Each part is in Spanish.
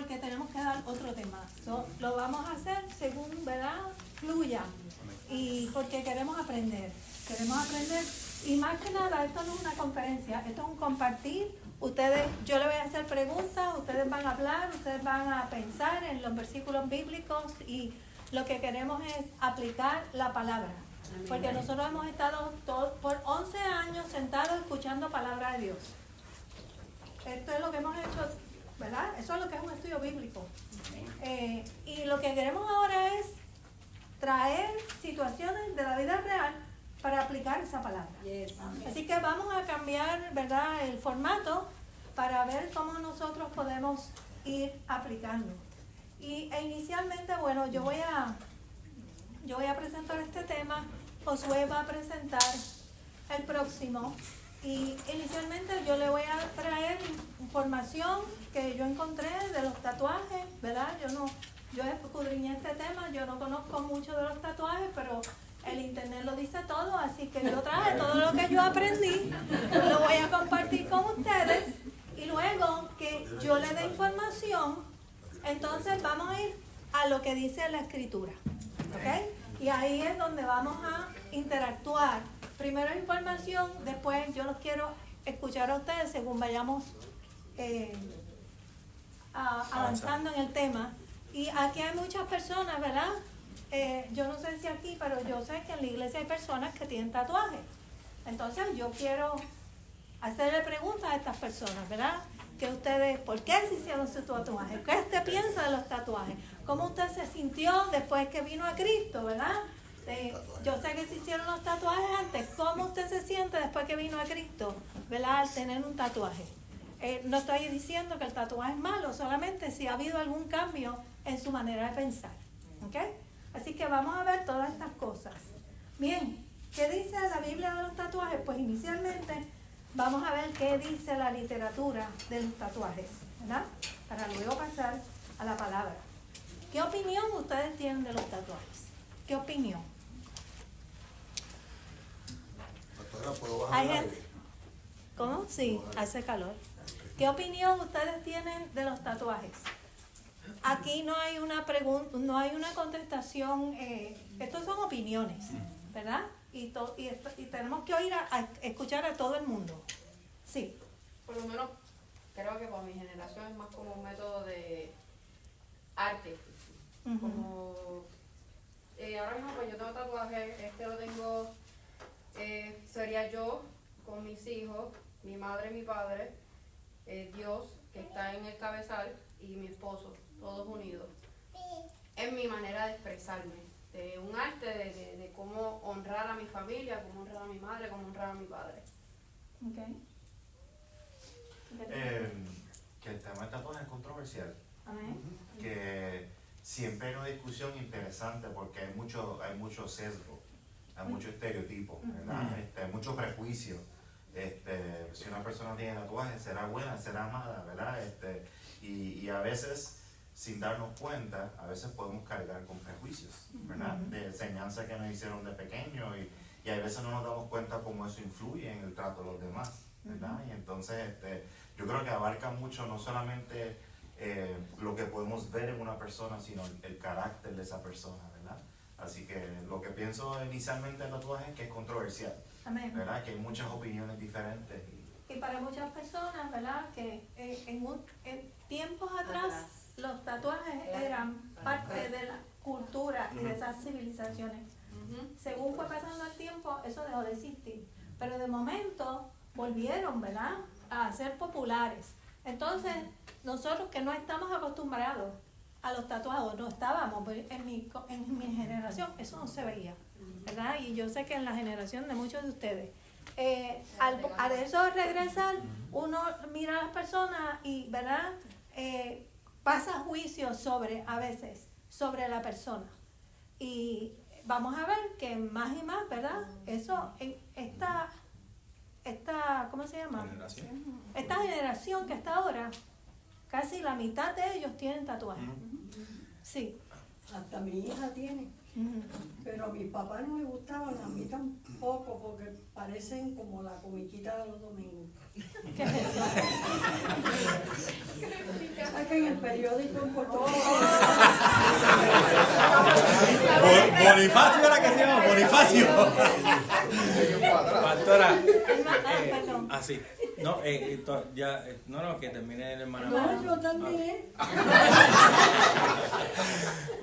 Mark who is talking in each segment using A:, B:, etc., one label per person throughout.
A: porque tenemos que dar otro tema. Lo vamos a hacer según, ¿verdad?, fluya. Y porque queremos aprender. Y más que nada, esto no es una conferencia, esto es un compartir. Yo le voy a hacer preguntas, ustedes van a hablar, ustedes van a pensar en los versículos bíblicos y lo que queremos es aplicar la palabra. Porque nosotros hemos estado por 11 años sentados escuchando palabra de Dios. Esto es lo que hemos hecho, ¿verdad? Eso es lo que es un estudio bíblico. Y lo que queremos ahora es traer situaciones de la vida real para aplicar esa palabra. Yes. Así que vamos a cambiar, ¿verdad?, el formato para ver cómo nosotros podemos ir aplicando. E inicialmente, bueno, yo voy a presentar este tema, Josué va a presentar el próximo. Y inicialmente yo le voy a traer información que yo encontré de los tatuajes, ¿verdad? Yo escudriñé este tema, yo no conozco mucho de los tatuajes, pero el internet lo dice todo, así que yo traje todo lo que yo aprendí, lo voy a compartir con ustedes y luego que yo le dé información, entonces vamos a ir a lo que dice la escritura, ¿ok? Y ahí es donde vamos a interactuar. Primero información, después yo los quiero escuchar a ustedes según vayamos avanzando en el tema. Y aquí hay muchas personas, ¿verdad? Yo no sé si aquí, pero yo sé que en la iglesia hay personas que tienen tatuajes. Entonces yo quiero hacerle preguntas a estas personas, ¿verdad? ¿Por qué se hicieron sus tatuajes? ¿Qué usted piensa de los tatuajes? ¿Cómo usted se sintió después que vino a Cristo, verdad? Yo sé que se hicieron los tatuajes antes. ¿Cómo usted se siente después que vino a Cristo, verdad, al tener un tatuaje? No estoy diciendo que el tatuaje es malo, solamente si ha habido algún cambio en su manera de pensar. ¿Ok? Así que vamos a ver todas estas cosas. Bien, ¿qué dice la Biblia de los tatuajes? Pues inicialmente vamos a ver qué dice la literatura de los tatuajes, ¿verdad? Para luego pasar a la palabra. ¿Qué opinión ustedes tienen de los tatuajes? ¿Qué opinión?
B: ¿Puedo bajar el aire?
A: ¿Cómo? Sí, hace calor. ¿Qué opinión ustedes tienen de los tatuajes? Aquí no hay una pregunta, no hay una contestación. Estos son opiniones, ¿verdad? Y tenemos que oír a escuchar a todo el mundo. Sí.
C: Por lo menos creo que para mi generación es más como un método de arte. Uh-huh. Como ahora mismo pues yo tengo tatuajes, lo tengo, sería yo con mis hijos, mi madre y mi padre, Dios que está en el cabezal y mi esposo, todos unidos. Es mi manera de expresarme, de un arte de cómo honrar a mi familia, cómo honrar a mi madre, cómo honrar a mi padre.
A: Okay.
D: Que el tema del tatuaje es controversial.
A: Amén.
D: Que siempre hay una discusión interesante porque hay mucho sesgo, hay mucho estereotipo, ¿verdad? Hay mucho prejuicio. Si una persona tiene tatuaje, será buena, será mala, ¿verdad? Y a veces, sin darnos cuenta, a veces podemos cargar con prejuicios, ¿verdad? De enseñanza que nos hicieron de pequeño y a veces no nos damos cuenta cómo eso influye en el trato de los demás, ¿verdad? Y entonces yo creo que abarca mucho no solamente lo que podemos ver en una persona, sino el carácter de esa persona, ¿verdad? Así que lo que pienso inicialmente del tatuaje es que es controversial.
A: Amén.
D: ¿Verdad? Que hay muchas opiniones diferentes.
A: Y para muchas personas, ¿verdad? Que en tiempos atrás los tatuajes eran parte de la cultura y de esas civilizaciones. Según fue pasando el tiempo, eso dejó de existir. Pero de momento volvieron, ¿verdad?, a ser populares. Entonces, nosotros que no estamos acostumbrados a los tatuajes, no estábamos, en mi generación eso no se veía, ¿verdad? Y yo sé que en la generación de muchos de ustedes. Al eso regresar, uno mira a las personas y, ¿verdad?, pasa juicio a veces sobre la persona. Y vamos a ver que más y más, ¿verdad? Eso, ¿cómo se llama? Esta generación que está ahora, casi la mitad de ellos tienen tatuajes. Sí.
E: Hasta mi hija tiene. Pero a mi papá no le gustaban, a mí tampoco, porque parecen como la comiquita de los domingos.
A: ¿Qué es eso?
E: ¿Sabes que en el periódico en Puerto Rico?
F: Bonifacio era que se llama Bonifacio. Pastora,
A: Perdón.
F: así. No, no, que termine el hermano.
E: No, yo terminé.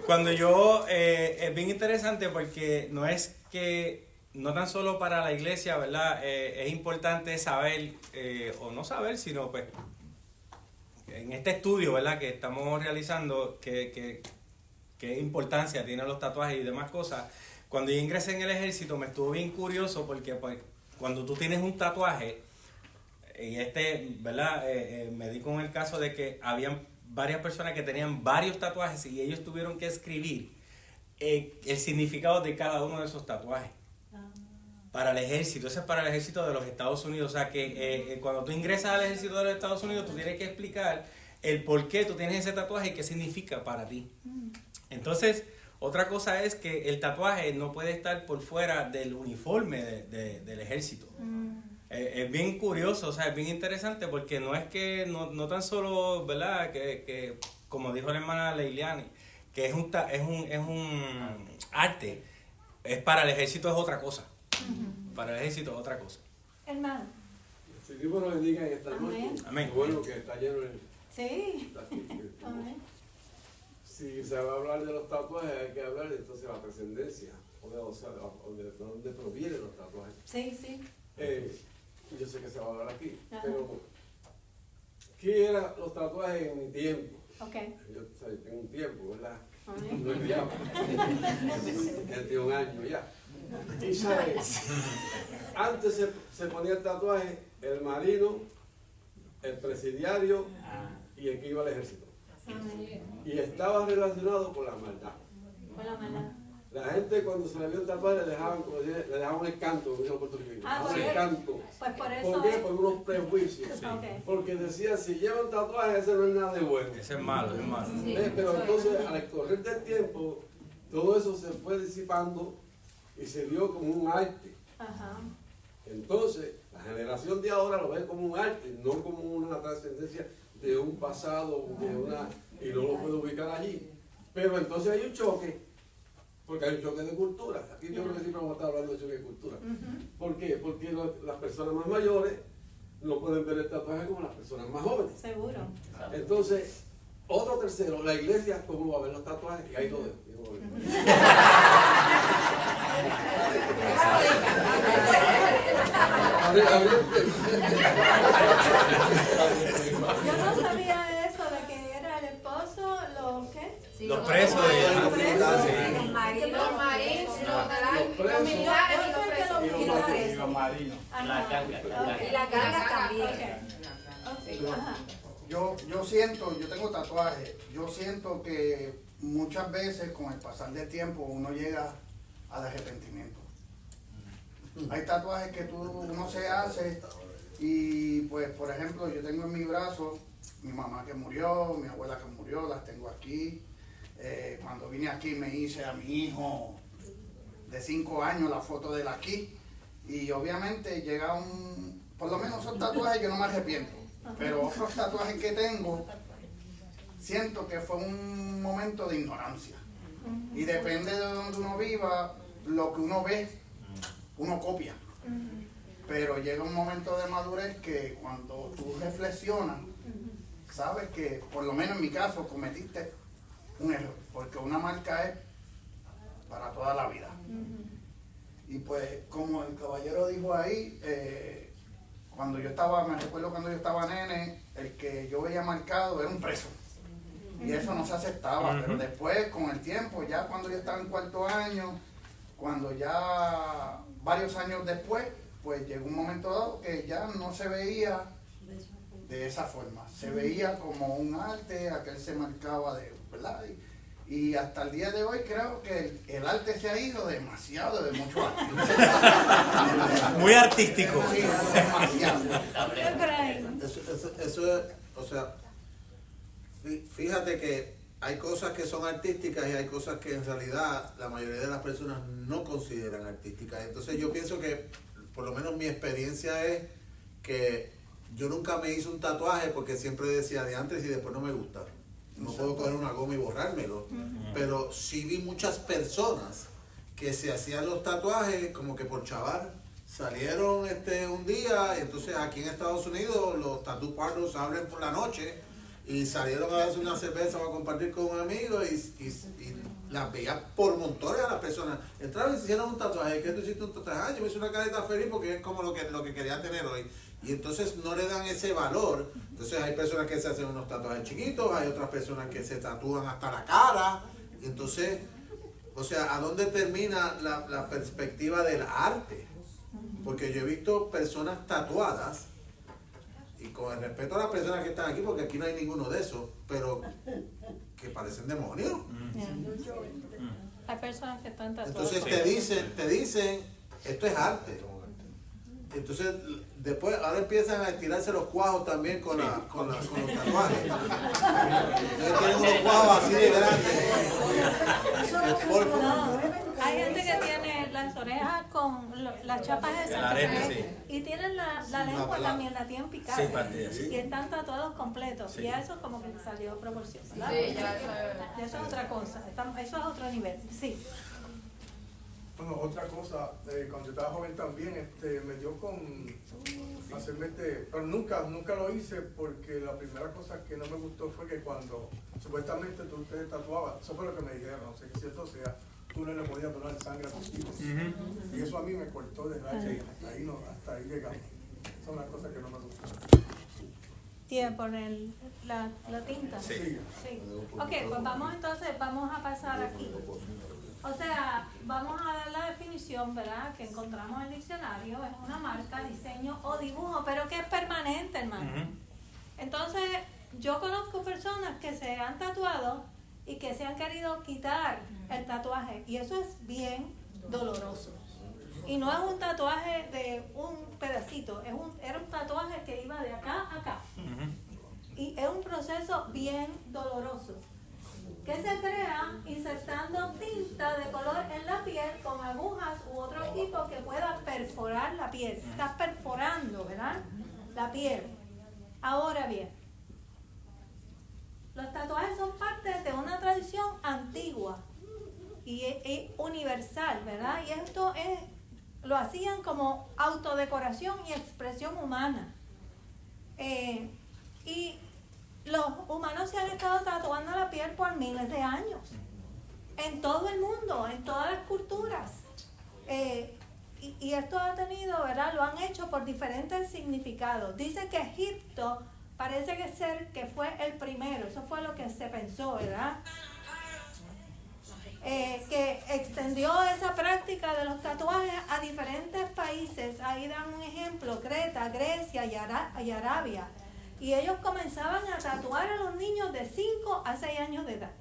F: Cuando yo, es bien interesante porque no tan solo para la iglesia, ¿verdad? Es importante saber, o no saber, sino pues, en este estudio, ¿verdad? Que estamos realizando, qué importancia tienen los tatuajes y demás cosas. Cuando yo ingresé en el ejército me estuvo bien curioso porque pues, cuando tú tienes un tatuaje, y ¿verdad? Me di con el caso de que habían varias personas que tenían varios tatuajes y ellos tuvieron que escribir el significado de cada uno de esos tatuajes para el ejército. Eso es para el ejército de los Estados Unidos. O sea que cuando tú ingresas al ejército de los Estados Unidos, tú tienes que explicar el por qué tú tienes ese tatuaje y qué significa para ti. Entonces, otra cosa es que el tatuaje no puede estar por fuera del uniforme del ejército. Es bien curioso, o sea, es bien interesante porque no es que, no tan solo, ¿verdad? Que como dijo la hermana Leiliani, que es un arte, es para el ejército es otra cosa. Para el ejército es otra cosa.
A: Hermano.
G: Si Dios nos bendiga en esta noche.
A: Amén.
F: Amén.
G: Bueno, que está lleno el...
A: Sí.
G: está aquí,
A: Amén.
G: Si se va a hablar de los tatuajes, hay que hablar entonces de la trascendencia, o de dónde provienen los tatuajes.
A: Sí, sí.
G: Yo sé que se va a hablar aquí,
A: Ajá.
G: pero ¿qué eran los tatuajes en mi tiempo?
A: Ok.
G: Yo tengo un tiempo, ¿verdad?
A: Amén.
G: No he criado. 21 años ya. Y sabes, antes se ponía el tatuaje el marino, el presidiario y el que iba al ejército.
A: Amén.
G: Y estaba relacionado con la maldad.
A: Con la mala.
G: La gente cuando se le vio el tatuaje le dejaban, como decía, le dejaban el canto, como dijo el puertorriqueño.
A: Pues
G: El canto.
A: Pues por eso.
G: ¿Por qué? Por unos prejuicios.
A: Ok.
G: Porque decía, si lleva un tatuaje, ese no es nada de bueno.
F: Ese es malo, es malo.
C: Sí.
G: Pero entonces, al correr del tiempo, todo eso se fue disipando y se vio como un arte.
A: Ajá.
G: Entonces, la generación de ahora lo ve como un arte, no como una trascendencia de un pasado, y no lo puede ubicar allí. Pero entonces hay un choque, porque hay un choque de cultura. Aquí yo creo que siempre vamos a estar hablando de choque de cultura. ¿Por qué? Porque las personas más mayores no pueden ver el tatuaje como las personas más jóvenes.
A: Seguro.
G: Entonces, otro tercero, la iglesia, ¿cómo va a ver los tatuajes? Y ahí lo dejo.
A: Yo no sabía eso de que era el esposo, los ¿qué?
C: Sí,
F: Los presos de...
A: Los presos.
F: Sí.
C: los marinos,
G: presos.
C: los militares y
A: Yo
C: los
A: sé que
C: presos.
A: los militares.
H: Y la carga.
A: Ok.
C: Y las gangas también.
A: Ok. Ajá.
B: Yo siento, yo tengo tatuajes, yo siento que muchas veces con el pasar del tiempo uno llega al arrepentimiento. Hay tatuajes que uno se hace y pues por ejemplo yo tengo en mi brazo mi mamá que murió, mi abuela que murió, las tengo aquí. Cuando vine aquí me hice a mi hijo de 5 años la foto de él aquí y obviamente llega por lo menos son tatuajes que no me arrepiento. Pero otros tatuajes que tengo, siento que fue un momento de ignorancia. Y depende de donde uno viva, lo que uno ve, uno copia. Pero llega un momento de madurez que cuando tú reflexionas, sabes que, por lo menos en mi caso, cometiste un error. Porque una marca es para toda la vida. Y pues, como el caballero dijo ahí, me recuerdo cuando yo estaba nene, el que yo veía marcado era un preso. Y eso no se aceptaba, pero después, con el tiempo, ya cuando yo estaba en 4º año, cuando ya varios años después, pues llegó un momento dado que ya no se veía de esa forma. Se veía como un arte, aquel se marcaba ¿verdad? Y hasta el día de hoy creo que el arte se ha ido demasiado, de mucho arte.
F: Muy artístico.
B: Sí, demasiado.
A: ¿Qué creen?
B: Eso es, o sea, fíjate que
I: hay cosas que son artísticas y hay cosas que en realidad la mayoría de las personas no consideran artísticas. Entonces yo pienso que, por lo menos mi experiencia es que yo nunca me hice un tatuaje porque siempre decía de antes y después no me gusta. No puedo coger una goma y borrármelo. Pero sí vi muchas personas que se hacían los tatuajes como que por chaval. Salieron un día, entonces aquí en Estados Unidos los tattoo parlors abren por la noche y salieron a darse una cerveza para compartir con un amigo y las veía por montones a las personas. Entraron y se hicieron un tatuaje. ¿Qué tú hiciste un tatuaje? Ah, yo me hice una careta feliz porque es como lo que quería tener hoy. Y entonces no le dan ese valor. Entonces hay personas que se hacen unos tatuajes chiquitos, hay otras personas que se tatúan hasta la cara. Y entonces, o sea, ¿a dónde termina la perspectiva del arte? Porque yo he visto personas tatuadas, y con el respeto a las personas que están aquí, porque aquí no hay ninguno de esos, pero que parecen demonios.
A: Hay personas que están tatuadas.
I: Entonces te dicen, esto es arte. Entonces después, ahora empiezan a estirarse los cuajos también con los tatuajes. Ellos tienen unos cuajos así de grandes.
A: No, hay gente que tiene las orejas con las chapas esas.
F: El arete,
A: Y tienen la lengua también, la tienen picada.
F: Sí, partida, sí.
A: Y están tatuados completos.
F: Sí.
A: Y a eso como que le salió proporción, ¿verdad?
C: Sí, ya
A: Eso es otra cosa. Eso es otro nivel. Sí.
J: Bueno, otra cosa, cuando yo estaba joven también, me dio con hacerme pero nunca lo hice porque la primera cosa que no me gustó fue que cuando supuestamente tú te tatuabas, eso fue lo que me dijeron, no sé si cierto sea, tú no le podías donar sangre a tus hijos. Y eso a mí me cortó de racha y hasta ahí llegamos. Esa es una cosa que no me gustó.
A: ¿Tiene por la tinta?
J: Sí.
A: Sí. Ok, pues vamos a pasar aquí. O sea, vamos a dar la definición, ¿verdad? Que encontramos en el diccionario. Es una marca, diseño o dibujo, pero que es permanente, hermano. Entonces, yo conozco personas que se han tatuado y que se han querido quitar el tatuaje. Y eso es bien doloroso. Y no es un tatuaje de un pedacito, era un tatuaje que iba de acá a acá. Y es un proceso bien doloroso, que se crea insertando tinta de color en la piel con agujas u otro equipo que pueda perforar la piel. Estás perforando, ¿verdad? La piel. Ahora bien, los tatuajes son parte de una tradición antigua y universal, ¿verdad? Y esto lo hacían como autodecoración y expresión humana. Y los humanos se han estado tatuando la piel por miles de años. En todo el mundo, en todas las culturas. Y esto ha tenido, ¿verdad? Lo han hecho por diferentes significados. Dice que Egipto parece que fue el primero. Eso fue lo que se pensó, ¿verdad? Que extendió esa práctica de los tatuajes a diferentes países. Ahí dan un ejemplo: Creta, Grecia y Arabia. Y ellos comenzaban a tatuar a los niños de 5 a 6 años de edad.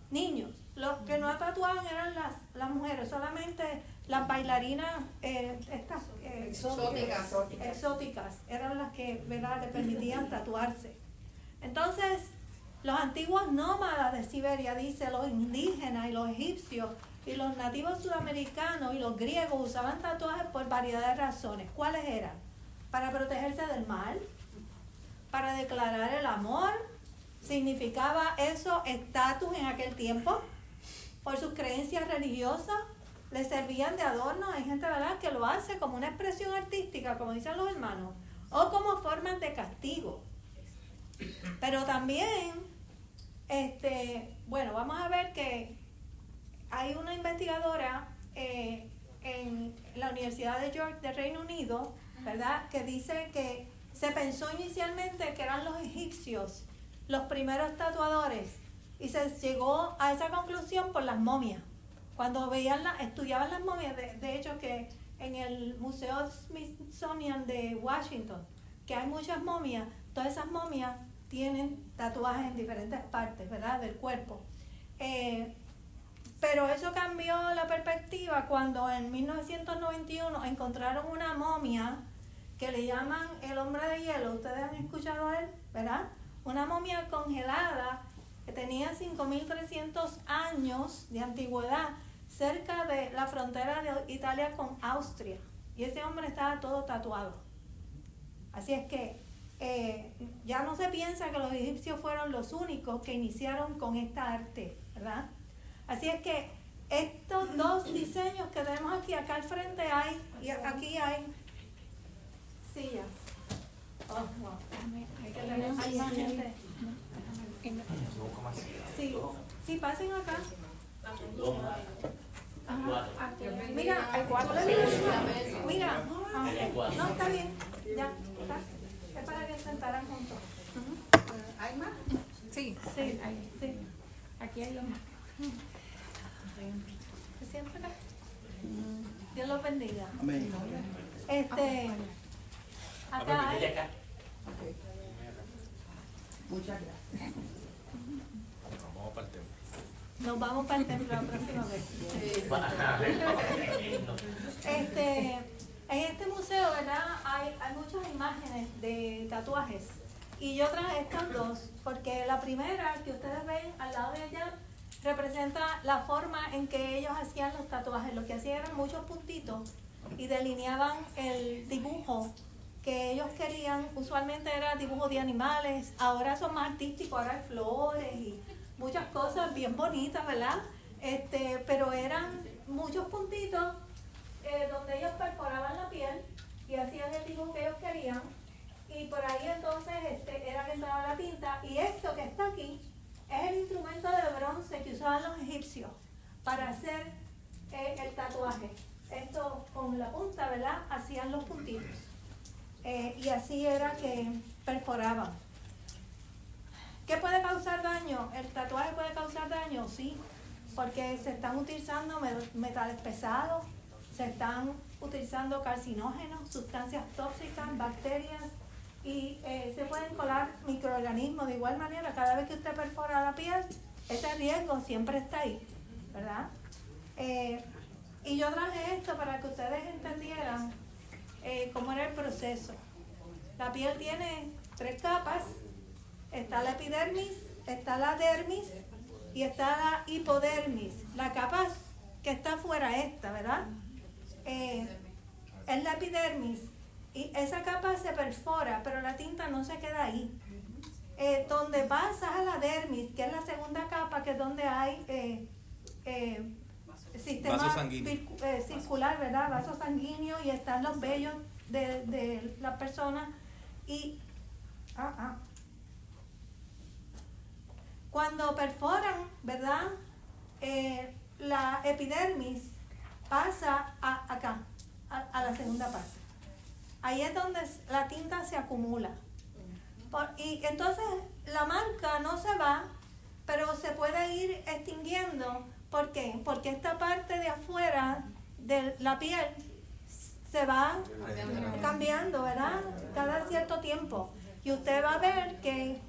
A: Niños. Los que no tatuaban eran las mujeres, solamente las bailarinas exóticas eran las que, ¿verdad?, le permitían tatuarse. Entonces, los antiguos nómadas de Siberia, dice, los indígenas y los egipcios y los nativos sudamericanos y los griegos usaban tatuajes por variedad de razones. ¿Cuáles eran? Para protegerse del mal, para declarar el amor. Significaba eso estatus en aquel tiempo. Por sus creencias religiosas, les servían de adorno. Hay gente, ¿verdad?, que lo hace como una expresión artística, como dicen los hermanos, o como formas de castigo. Pero también, bueno, vamos a ver que hay una investigadora en la Universidad de York de Reino Unido, ¿verdad?, que dice que se pensó inicialmente que eran los egipcios los primeros tatuadores, y se llegó a esa conclusión por las momias. Cuando estudiaban las momias, de hecho que en el Museo Smithsonian de Washington, que hay muchas momias, todas esas momias tienen tatuajes en diferentes partes, ¿verdad?, del cuerpo. Pero eso cambió la perspectiva cuando en 1991 encontraron una momia que le llaman el hombre de hielo. Ustedes han escuchado a él, ¿verdad? Una momia congelada que tenía 5.300 años de antigüedad cerca de la frontera de Italia con Austria. Y ese hombre estaba todo tatuado. Así es que ya no se piensa que los egipcios fueron los únicos que iniciaron con esta arte, ¿verdad? Así es que estos dos diseños que tenemos aquí, acá al frente hay, y aquí hay sillas. Oh, wow. Hay que tener más gente. Sí, sí, pasen acá. Mira, mira, no, está bien, ya, está. Es para que se sentaran juntos.
K: ¿Hay más?
A: Sí, sí, sí. Aquí hay más. ¿Se sienten acá? Dios los bendiga.
B: Amén.
A: Acá hay.
K: Muchas gracias.
F: Vamos para el templo.
A: Nos vamos para el templo la próxima vez. En este museo, ¿verdad? Hay muchas imágenes de tatuajes. Y yo traje estas dos, porque la primera que ustedes ven al lado de allá representa la forma en que ellos hacían los tatuajes. Lo que hacían eran muchos puntitos y delineaban el dibujo que ellos querían. Usualmente era dibujo de animales, ahora son más artísticos, ahora hay flores y muchas cosas bien bonitas, ¿verdad? Pero eran muchos puntitos donde ellos perforaban la piel y hacían el dibujo que ellos querían, y por ahí entonces era que entraba la tinta, y esto que está aquí es el instrumento de bronce que usaban los egipcios para hacer el tatuaje. Esto con la punta, ¿verdad? Hacían los puntitos. Y así era que perforaban. ¿Qué puede causar daño? ¿El tatuaje puede causar daño? Sí, porque se están utilizando metales pesados, se están utilizando carcinógenos, sustancias tóxicas, bacterias, y se pueden colar microorganismos. De igual manera, cada vez que usted perfora la piel, ese riesgo siempre está ahí, ¿verdad? Y yo traje esto para que ustedes entendieran cómo era el proceso. La piel tiene 3 capas. Está la epidermis, está la dermis y está la hipodermis. La capa que está afuera, esta, ¿verdad? Es la epidermis. Y esa capa se perfora, pero la tinta no se queda ahí. Donde pasa a la dermis, que es la segunda capa, que es donde hay sistema circular, ¿verdad? Vaso sanguíneo, y están los vellos de la persona. Y cuando perforan, ¿verdad? La epidermis pasa acá, a la segunda parte. Ahí es donde la tinta se acumula. Y entonces la marca no se va, pero se puede ir extinguiendo. ¿Por qué? Porque esta parte de afuera de la piel se va cambiando, ¿verdad? Cada cierto tiempo. Y usted va a ver que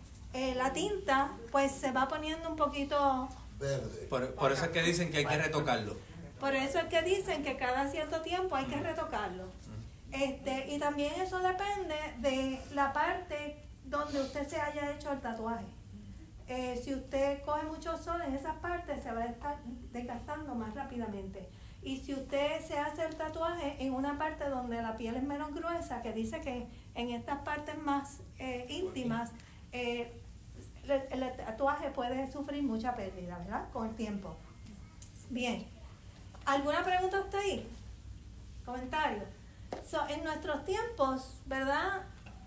A: la tinta pues se va poniendo un poquito
I: verde.
F: Por eso es que dicen que hay que retocarlo.
A: Por eso es que dicen que cada cierto tiempo hay que retocarlo. Y también eso depende de la parte donde usted se haya hecho el tatuaje. Si usted coge mucho sol en esas partes, se va a estar desgastando más rápidamente. Y si usted se hace el tatuaje en una parte donde la piel es menos gruesa, que dice que en estas partes más íntimas, el tatuaje puede sufrir mucha pérdida, ¿verdad? Con el tiempo. Bien. ¿Alguna pregunta hasta ahí? ¿Comentario? En nuestros tiempos, ¿verdad?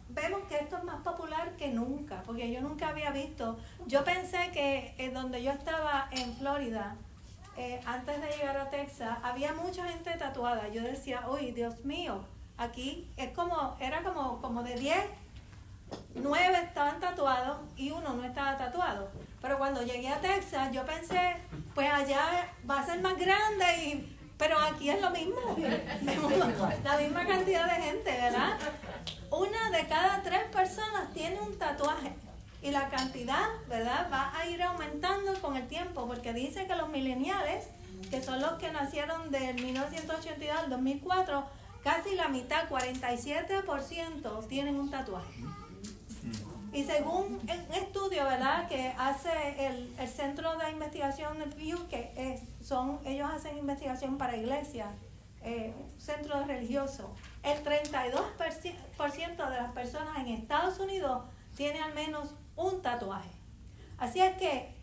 A: Vemos que esto es más popular que nunca, porque yo nunca había visto. Yo pensé que donde yo estaba en Florida, antes de llegar a Texas, había mucha gente tatuada. Yo decía, uy, Dios mío, aquí era como de 10, 9 estaban tatuados y 1 no estaba tatuado. Pero cuando llegué a Texas, yo pensé, pues allá va a ser más grande, pero aquí es lo mismo. La misma cantidad de gente, ¿verdad? 1 de cada 3 personas tiene un tatuaje. Y la cantidad, ¿verdad?, va a ir aumentando con el tiempo, porque dice que los millennials, que son los que nacieron del 1982 al 2004, casi la mitad, 47%, tienen un tatuaje. Y según un estudio, ¿verdad?, que hace el Centro de Investigación de Pew, que ellos hacen investigación para iglesias, centro religioso, el 32% de las personas en Estados Unidos tiene al menos un tatuaje. Así es que,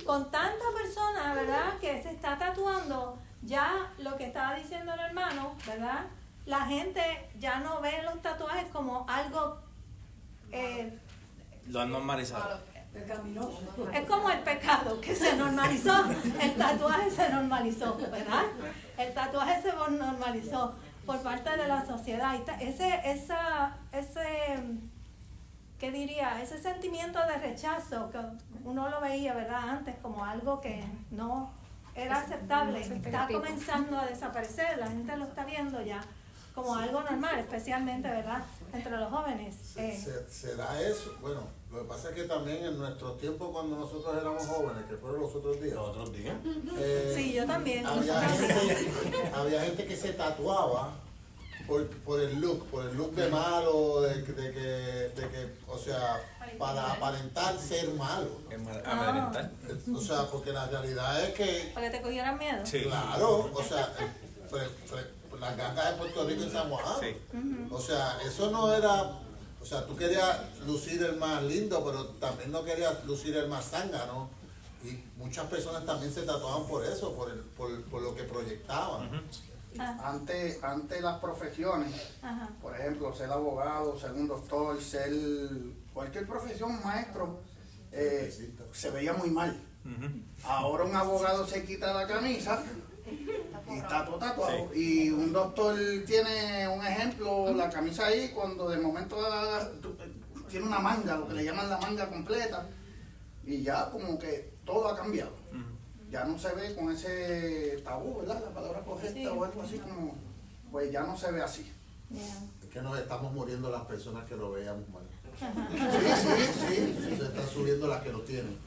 A: con tanta persona, ¿verdad?, que se está tatuando, ya lo que estaba diciendo el hermano, ¿verdad?, la gente ya no ve los tatuajes como algo...
F: Lo han normalizado.
E: Pecaminoso.
A: Es como el pecado que se normalizó, el tatuaje se normalizó, ¿verdad? El tatuaje se normalizó por parte de la sociedad. Y ¿qué diría? Ese sentimiento de rechazo que uno lo veía, ¿verdad?, antes como algo que no era aceptable, está comenzando a desaparecer, la gente lo está viendo ya como algo normal, especialmente, ¿verdad?, entre los jóvenes.
I: ¿Será eso? Bueno, lo que pasa es que también en nuestro tiempo, cuando nosotros éramos jóvenes, que fueron los otros días.
F: ¿Los otros días?
A: Sí, yo también.
I: Había gente que se tatuaba por el look de malo, de que, o sea, para aparentar ser malo.
F: Amedrentar.
I: O sea, porque la realidad es que...
A: Para que te cogieran miedo.
F: Sí.
I: Claro, o sea, las gangas de Puerto Rico y San Juan.
F: Sí.
I: O sea, eso no era... O sea, tú querías lucir el más lindo, pero también no querías lucir el más zángano. Y muchas personas también se tatuaban por eso, por lo que proyectaban.
B: Antes las profesiones,
A: Ajá.
B: por ejemplo, ser abogado, ser un doctor, ser cualquier profesión, maestro, se veía muy mal. Ahora un abogado se quita la camisa y está todo tatuado.
F: Sí.
B: Y un doctor tiene un ejemplo, la camisa ahí, cuando de momento tiene una manga, lo que le llaman la manga completa, y ya como que todo ha cambiado. Ya no se ve con ese tabú, ¿verdad? La palabra correcta,
A: Sí.
B: o algo así como, pues ya no se ve así.
I: Es que nos estamos muriendo las personas que lo veíamos mal.
B: Sí.
I: Se están subiendo las que lo tienen.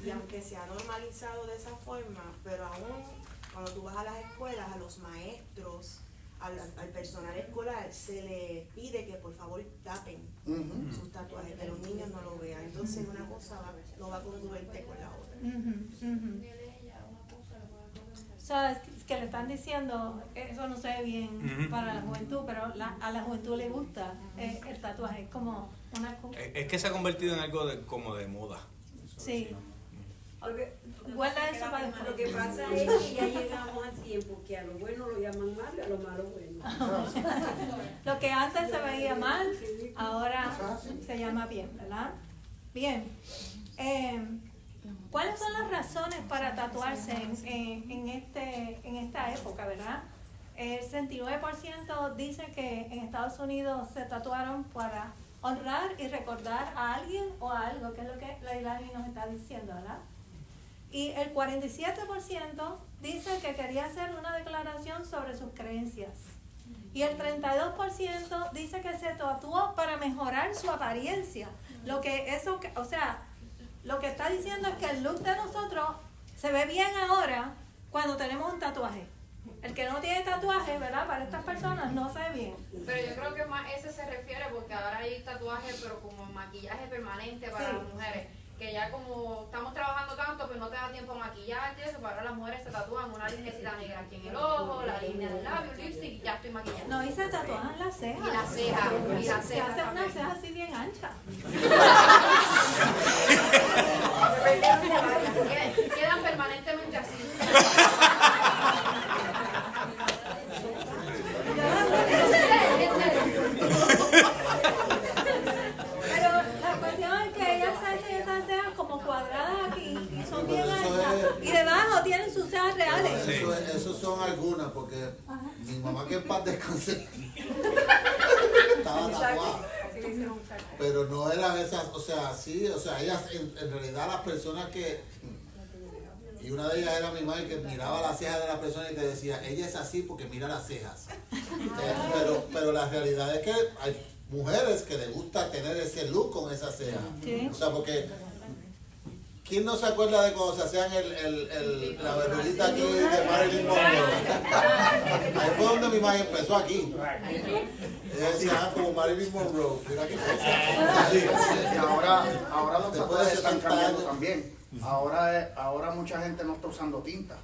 L: Y aunque se ha normalizado de esa forma, pero aún cuando tú vas a las escuelas, a los maestros, al personal escolar, se le pide que por favor tapen sus tatuajes, que los niños no lo vean. Entonces una cosa no va congruente con la otra.
A: O sea, es que le están diciendo, eso no se ve bien para la juventud, pero a la juventud le gusta el tatuaje, es como una cosa.
F: Es que se ha convertido en algo como de moda.
A: Sí. Guarda eso para después.
E: Lo que pasa es que ya llegamos al tiempo que a lo bueno lo llaman mal y a lo malo bueno.
A: Lo que antes se veía mal, ahora se llama bien, ¿verdad? Bien. ¿Cuáles son las razones para tatuarse en esta época, verdad? El 69% dice que en Estados Unidos se tatuaron para honrar y recordar a alguien o a algo, que es lo que la Hilary nos está diciendo, ¿verdad? Y el 47% dice que quería hacer una declaración sobre sus creencias. Y el 32% dice que se tatuó para mejorar su apariencia. Lo que está diciendo es que el look de nosotros se ve bien ahora cuando tenemos un tatuaje. El que no tiene tatuaje, ¿verdad? Para estas personas no se ve bien.
C: Pero yo creo que más ese se refiere porque ahora hay tatuajes, pero como maquillaje permanente para las mujeres. Que ya como estamos trabajando tanto, pues no te da tiempo a maquillarte y eso, pero ahora las mujeres se tatúan una linecita negra aquí en el ojo, la línea del labio, el lipstick, y ya estoy maquillando.
A: No, y se tatuajan las cejas.
C: Y las cejas, y las
A: Se
C: cejas
A: hace una
C: también.
A: ceja así bien ancha.
C: Quedan permanentemente así.
A: Pero la cuestión es que ellas se hacen esas cejas como cuadradas aquí y son bien anchas. Y debajo tienen sus cejas reales.
I: Eso son algunas, porque mi mamá, que en paz descanse, estaba tatuada. Pero no eran esas, o sea, sí, o sea, ellas en realidad las personas que... Y una de ellas era mi madre, que miraba las cejas de la persona y te decía, ella es así porque mira las cejas. Pero la realidad es que hay mujeres que les gusta tener ese look con esas cejas.
A: Sí.
I: O sea, porque ¿Quién no se acuerda de cuando se hacían la verruguita aquí de Marilyn Monroe? Ahí fue donde mi madre empezó aquí. Ella decía, como Marilyn Monroe. Mira qué cosa.
B: Sí, y ahora los
I: Después de
B: tatuajes están
I: 70
B: cambiando
I: años.
B: también. Ahora mucha gente no está usando tinta.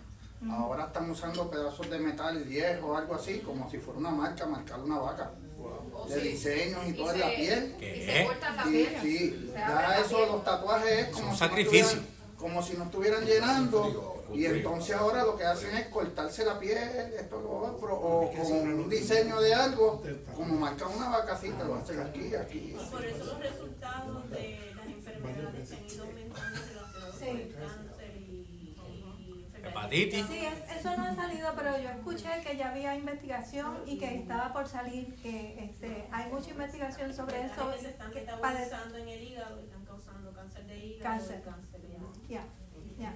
B: Ahora están usando pedazos de metal viejo o algo así, como si fuera una marca, marcar una vaca. De diseños y todo en la piel.
C: Y se cortan la piel.
B: Sí,
C: Se abre
B: ya
C: la
B: eso,
C: piel.
B: los tatuajes es como
F: un
B: si
F: sacrificio.
B: como si no estuvieran llenando. Y entonces ahora lo que hacen es cortarse la piel, esto, lo otro, o con un diseño de algo, como marcar una vacacita, lo hacen aquí, aquí.
M: Por eso los resultados de las enfermedades se han ido aumentando relacionados con el cáncer y
F: Hepatitis.
A: Sí, eso no ha salido, pero yo escuché que ya había investigación y que estaba por salir, que hay mucha investigación sobre eso.
M: que se están
A: que
M: metabolizando en el hígado y están causando cáncer de hígado.
A: Cáncer.
M: Ya.
A: Ya.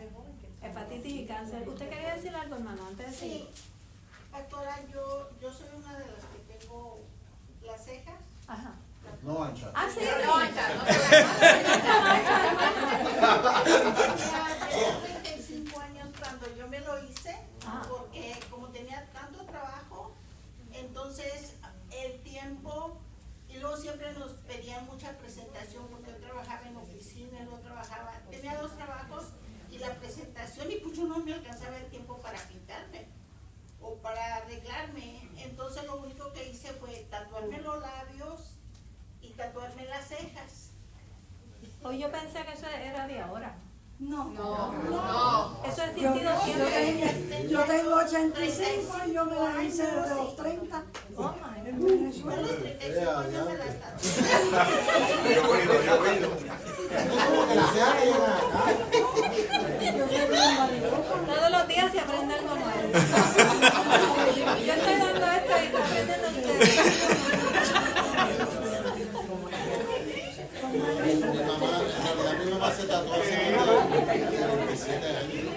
A: Hepatitis y cáncer. ¿Usted quería decir algo, hermano, antes de seguir?
K: Sí, doctora, yo soy una de las que tengo las cejas.
A: Ajá.
I: No ancha.
A: Ah, sí.
C: No, ancha, no se
K: Tenía 35 años cuando yo me lo hice,
A: Ah.
K: porque como tenía tanto trabajo, entonces el tiempo, y luego siempre nos pedían mucha presentación, porque yo trabajaba en oficina, yo trabajaba, tenía 2 trabajos, y la presentación, y pues yo no me alcanzaba el tiempo para pintarme o para arreglarme. Entonces lo único que hice fue tatuarme los labios y tatuarme las cejas.
A: Hoy yo pensé que eso era de ahora.
E: No,
C: No.
A: Eso ha existido siempre.
E: Yo tengo 85 y yo me la hice desde los 30 en Venezuela.
K: Los 35 años me las tatué.
A: Todos los días se aprende algo nuevo. Yo estoy dando esto y aprendiendo ustedes.
I: Mi mamá se tatuó hace 27 años.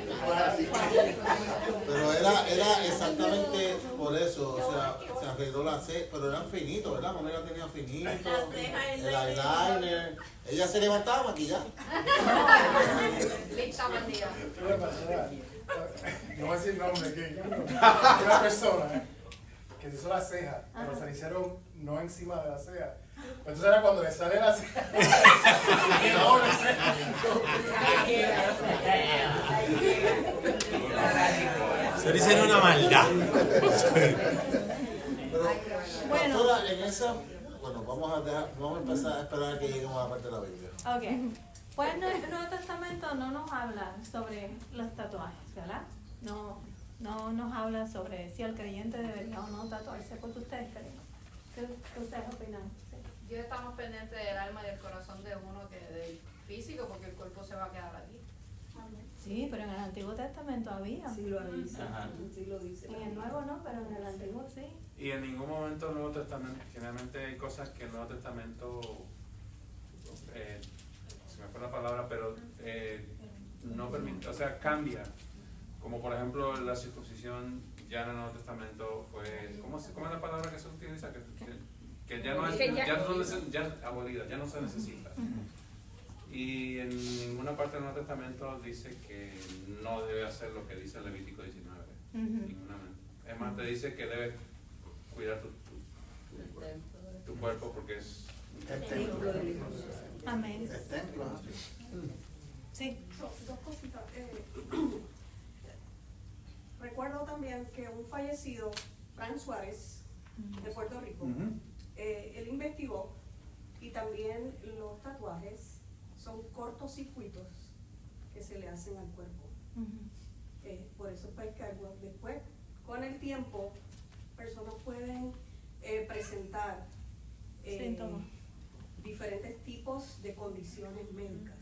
I: Pero era exactamente por eso, o sea, se arregló la ceja, pero eran finitos, ¿verdad? Mamá la tenía finito,
M: La ceja,
I: el eyeliner, ella se levantaba maquillada.
C: Lista bandida.
J: No voy a decir nombre aquí. Una persona que se hizo la ceja, pero se la hicieron no encima de la ceja. Entonces era cuando le sale la ceja. No, la ceja.
F: Se dice una maldad.
I: Pero,
A: Bueno.
I: doctora, en esa, bueno, vamos a empezar a esperar a que lleguemos a la parte de la Biblia.
A: Ok. Pues el Nuevo Testamento no nos habla sobre los tatuajes, ¿verdad? No nos habla sobre si el creyente debería o no tatuarse. ¿Por qué ustedes creen? ¿Qué ustedes opinan? Sí.
C: Yo estamos pendientes del alma y del corazón de uno que del físico, porque el cuerpo se va a quedar aquí.
A: Sí, pero en el Antiguo Testamento había.
E: Sí lo dice,
H: Ajá.
E: sí lo dice.
A: En el Nuevo no, pero en el Antiguo sí.
N: Y en ningún momento del Nuevo Testamento, generalmente hay cosas que el Nuevo Testamento, se me fue la palabra, pero no permite, o sea, cambia. Como por ejemplo la circuncisión ya en el Nuevo Testamento fue, ¿cómo es la palabra que se utiliza? Que ya no es, ya abolida, ya no se necesita. Y en ninguna parte del Nuevo Testamento dice que no debe hacer lo que dice el Levítico 19. Ninguna. Es más, te dice que debes cuidar tu cuerpo porque es
B: El templo.
A: Amén.
B: El templo.
A: Sí.
E: Dos cositas. Recuerdo también que un fallecido, Frank Suárez, de Puerto Rico, él investigó y también los tatuajes son cortocircuitos que se le hacen al cuerpo. Por eso pues que después, con el tiempo, personas pueden presentar
A: Síntomas.
E: diferentes tipos de condiciones médicas,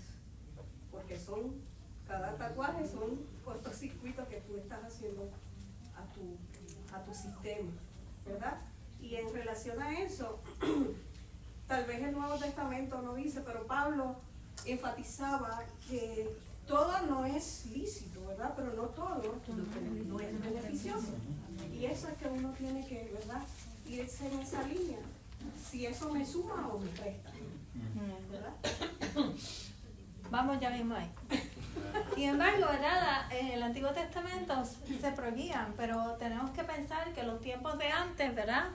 E: porque cada tatuaje son cortocircuitos que tú estás haciendo a tu sistema, ¿verdad? Y en relación a eso, tal vez el Nuevo Testamento no dice, pero Pablo enfatizaba que todo no es lícito, ¿verdad? Pero no todo no es beneficioso. Y eso es que uno tiene que, ¿verdad?, irse en esa línea. Si eso me suma o me resta, ¿verdad?
A: Vamos ya mismo ahí. Sin embargo, ¿verdad? En el Antiguo Testamento se prohibían, pero tenemos que pensar que los tiempos de antes, ¿verdad?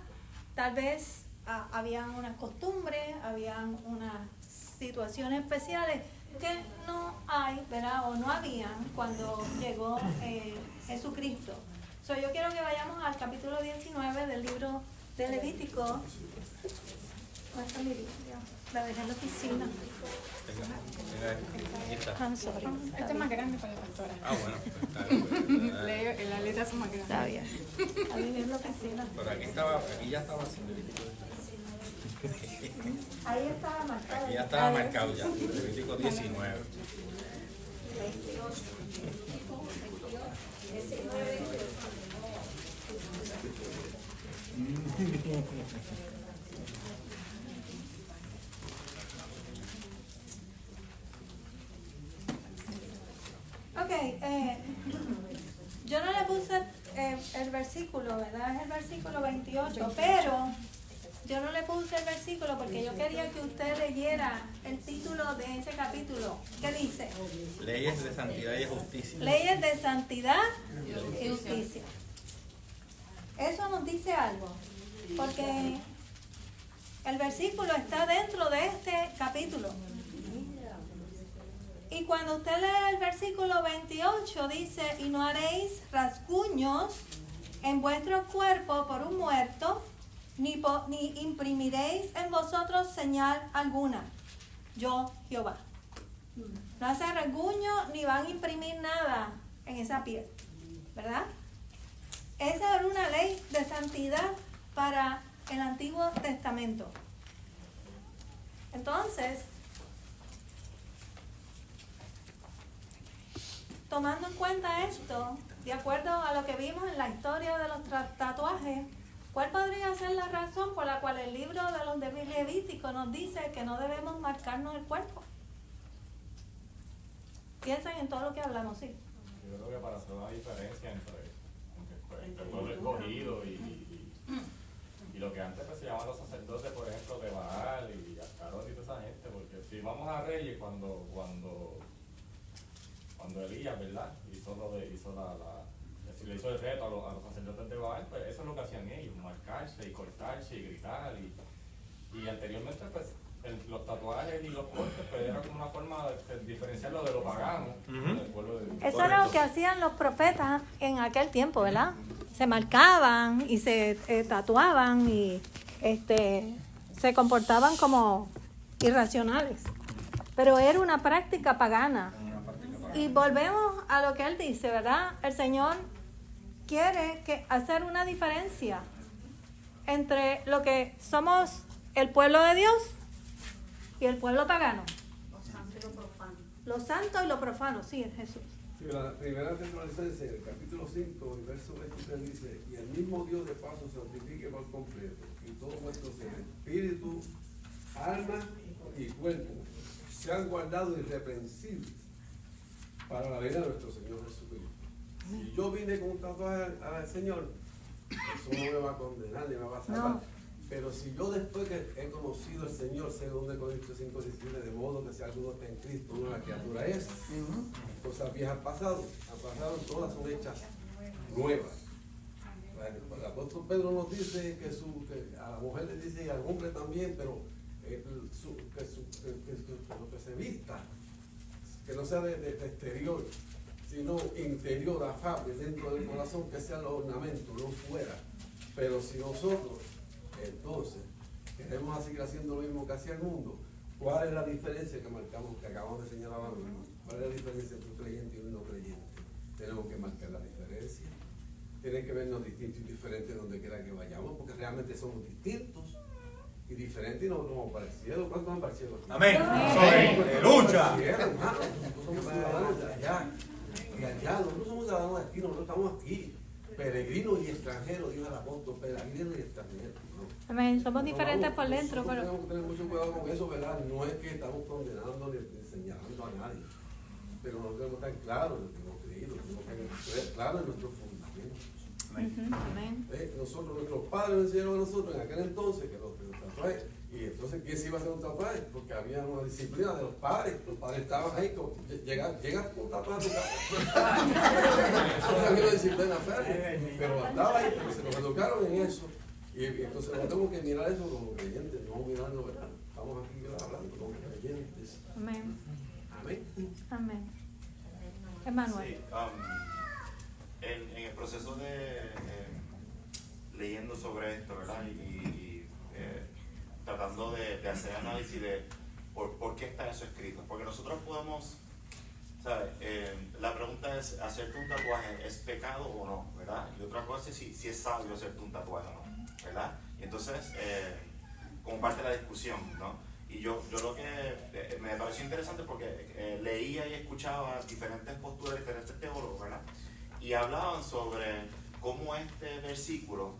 A: Tal vez habían unas costumbres, habían unas situaciones especiales que no hay, ¿verdad? O no habían cuando llegó Jesucristo. Yo quiero que vayamos al capítulo 19 del libro de Levítico. ¿Dónde está mi Biblia? La dejé en la oficina. I'm sorry.
O: Esto es más grande para la pastora.
F: Bueno, pues está bien.
O: Las letras son más grandes.
A: Está bien. La dejé en la oficina.
F: Pero aquí ya estaba sin Levítico.
A: Ahí estaba marcado.
F: Aquí ya estaba marcado ya, Levítico 19.
E: 28.
A: Ok, yo no le puse el versículo, ¿verdad? Es el versículo 28, pero yo no le puse el versículo porque yo quería que usted leyera el título de ese capítulo. ¿Qué dice?
F: Leyes de santidad y justicia.
A: Leyes de santidad y justicia. Eso nos dice algo, porque el versículo está dentro de este capítulo. Y cuando usted lee el versículo 28 dice, y no haréis rasguños en vuestro cuerpo por un muerto, ni imprimiréis en vosotros señal alguna. Yo, Jehová. No hace rasguño ni van a imprimir nada en esa piel, ¿verdad? Esa era una ley de santidad para el Antiguo Testamento. Entonces, tomando en cuenta esto, de acuerdo a lo que vimos en la historia de los tatuajes, ¿cuál podría ser la razón por la cual el libro de los Levíticos nos dice que no debemos marcarnos el cuerpo? Piensen en todo lo que hablamos, sí.
P: Yo creo que para hacer una diferencia entre el pueblo escogido y lo que antes pues, se llamaban los sacerdotes, por ejemplo, de Baal y Ascarot y toda esa gente, porque si vamos a Reyes, cuando Elías, ¿verdad? Le hizo el reto a los sacerdotes de Baal, pues eso es lo que hacían ellos, marcarse y cortarse y gritar. Y anteriormente, pues, los tatuajes y los cortes, pues era como una forma de diferenciarlo de lo pagano del pueblo de Dios.
A: Eso era lo que hacían los profetas en aquel tiempo, ¿verdad? Se marcaban y se tatuaban y se comportaban como irracionales. Pero era una práctica pagana. Y volvemos a lo que él dice, ¿verdad? El Señor quiere hacer una diferencia entre lo que somos el pueblo de Dios y el pueblo pagano.
E: Lo santo y lo profano.
A: Lo santo y lo profano, sí, es Jesús.
G: Sí, la primera Tesalonicenses, el capítulo 5, el verso 23 dice, y el mismo Dios de paso santifique por completo, y todo vuestro ser, espíritu, alma y cuerpo, sean guardados irreprensibles para la vida de nuestro Señor Jesucristo. Si yo vine con un tatuaje al Señor, eso no me va a condenar ni me va a salvar. No. Pero si yo después que he conocido al Señor, sé dónde Corintios 5:17, de modo que si alguno está en Cristo, una criatura es. Cosas viejas han pasado, todas son hechas nuevas. El apóstol Pedro nos dice que a la mujer le dice y al hombre también, pero lo que se vista, que no sea de exterior, sino interior, afable, dentro del corazón, que sean los ornamentos, no fuera. Pero si nosotros, entonces, queremos seguir haciendo lo mismo que hacía el mundo, ¿cuál es la diferencia que acabamos de señalar ahora mismo? ¿Cuál es la diferencia entre un creyente y un no creyente? Tenemos que marcar la diferencia. Tienen que vernos distintos y diferentes donde quiera que vayamos, porque realmente somos distintos y diferentes y no vamos para el cielo. ¿Cuántos van para el cielo?
F: Amén. ¡Aleluya!
G: Nosotros somos ciudadanos de allá y allá. Nosotros somos ciudadanos de aquí, nosotros estamos aquí. Peregrinos y extranjeros, dijo el apóstol, peregrinos y extranjeros. ¿No?
A: Amén. Somos diferentes por dentro, pero
G: tenemos que tener mucho cuidado con eso, ¿verdad? No es que estamos condenando ni señalando a nadie, pero nosotros tenemos que estar claros en lo que hemos creído, tenemos que estar claros en nuestros fundamentos.
A: Amén.
G: Nosotros, nuestros padres nos enseñaron a nosotros en aquel entonces que los tatuajes Y entonces, ¿quién se iba a hacer un tatuaje? Porque había una disciplina de los padres estaban ahí, llegas con un tatuaje a tu casa. Eso había una disciplina férrea, pero estaba ahí, porque se nos educaron en eso. Y entonces no tenemos que mirar eso como creyentes, no mirarlo, ¿verdad? Estamos aquí hablando como creyentes.
A: Amén.
G: Amén.
A: Amén. Emanuel.
D: Sí, en el proceso de leyendo sobre esto, ¿verdad? Y tratando de hacer análisis de por qué está eso escrito. Porque nosotros podemos, ¿sabes? La pregunta es, ¿hacerte un tatuaje es pecado o no? ¿Verdad? Y otra cosa es si es sabio hacerte un tatuaje o no, ¿verdad? Y entonces, como parte de la discusión, ¿no? Y yo lo que me pareció interesante porque leía y escuchaba diferentes posturas, diferentes teólogos, ¿verdad? Y hablaban sobre cómo este versículo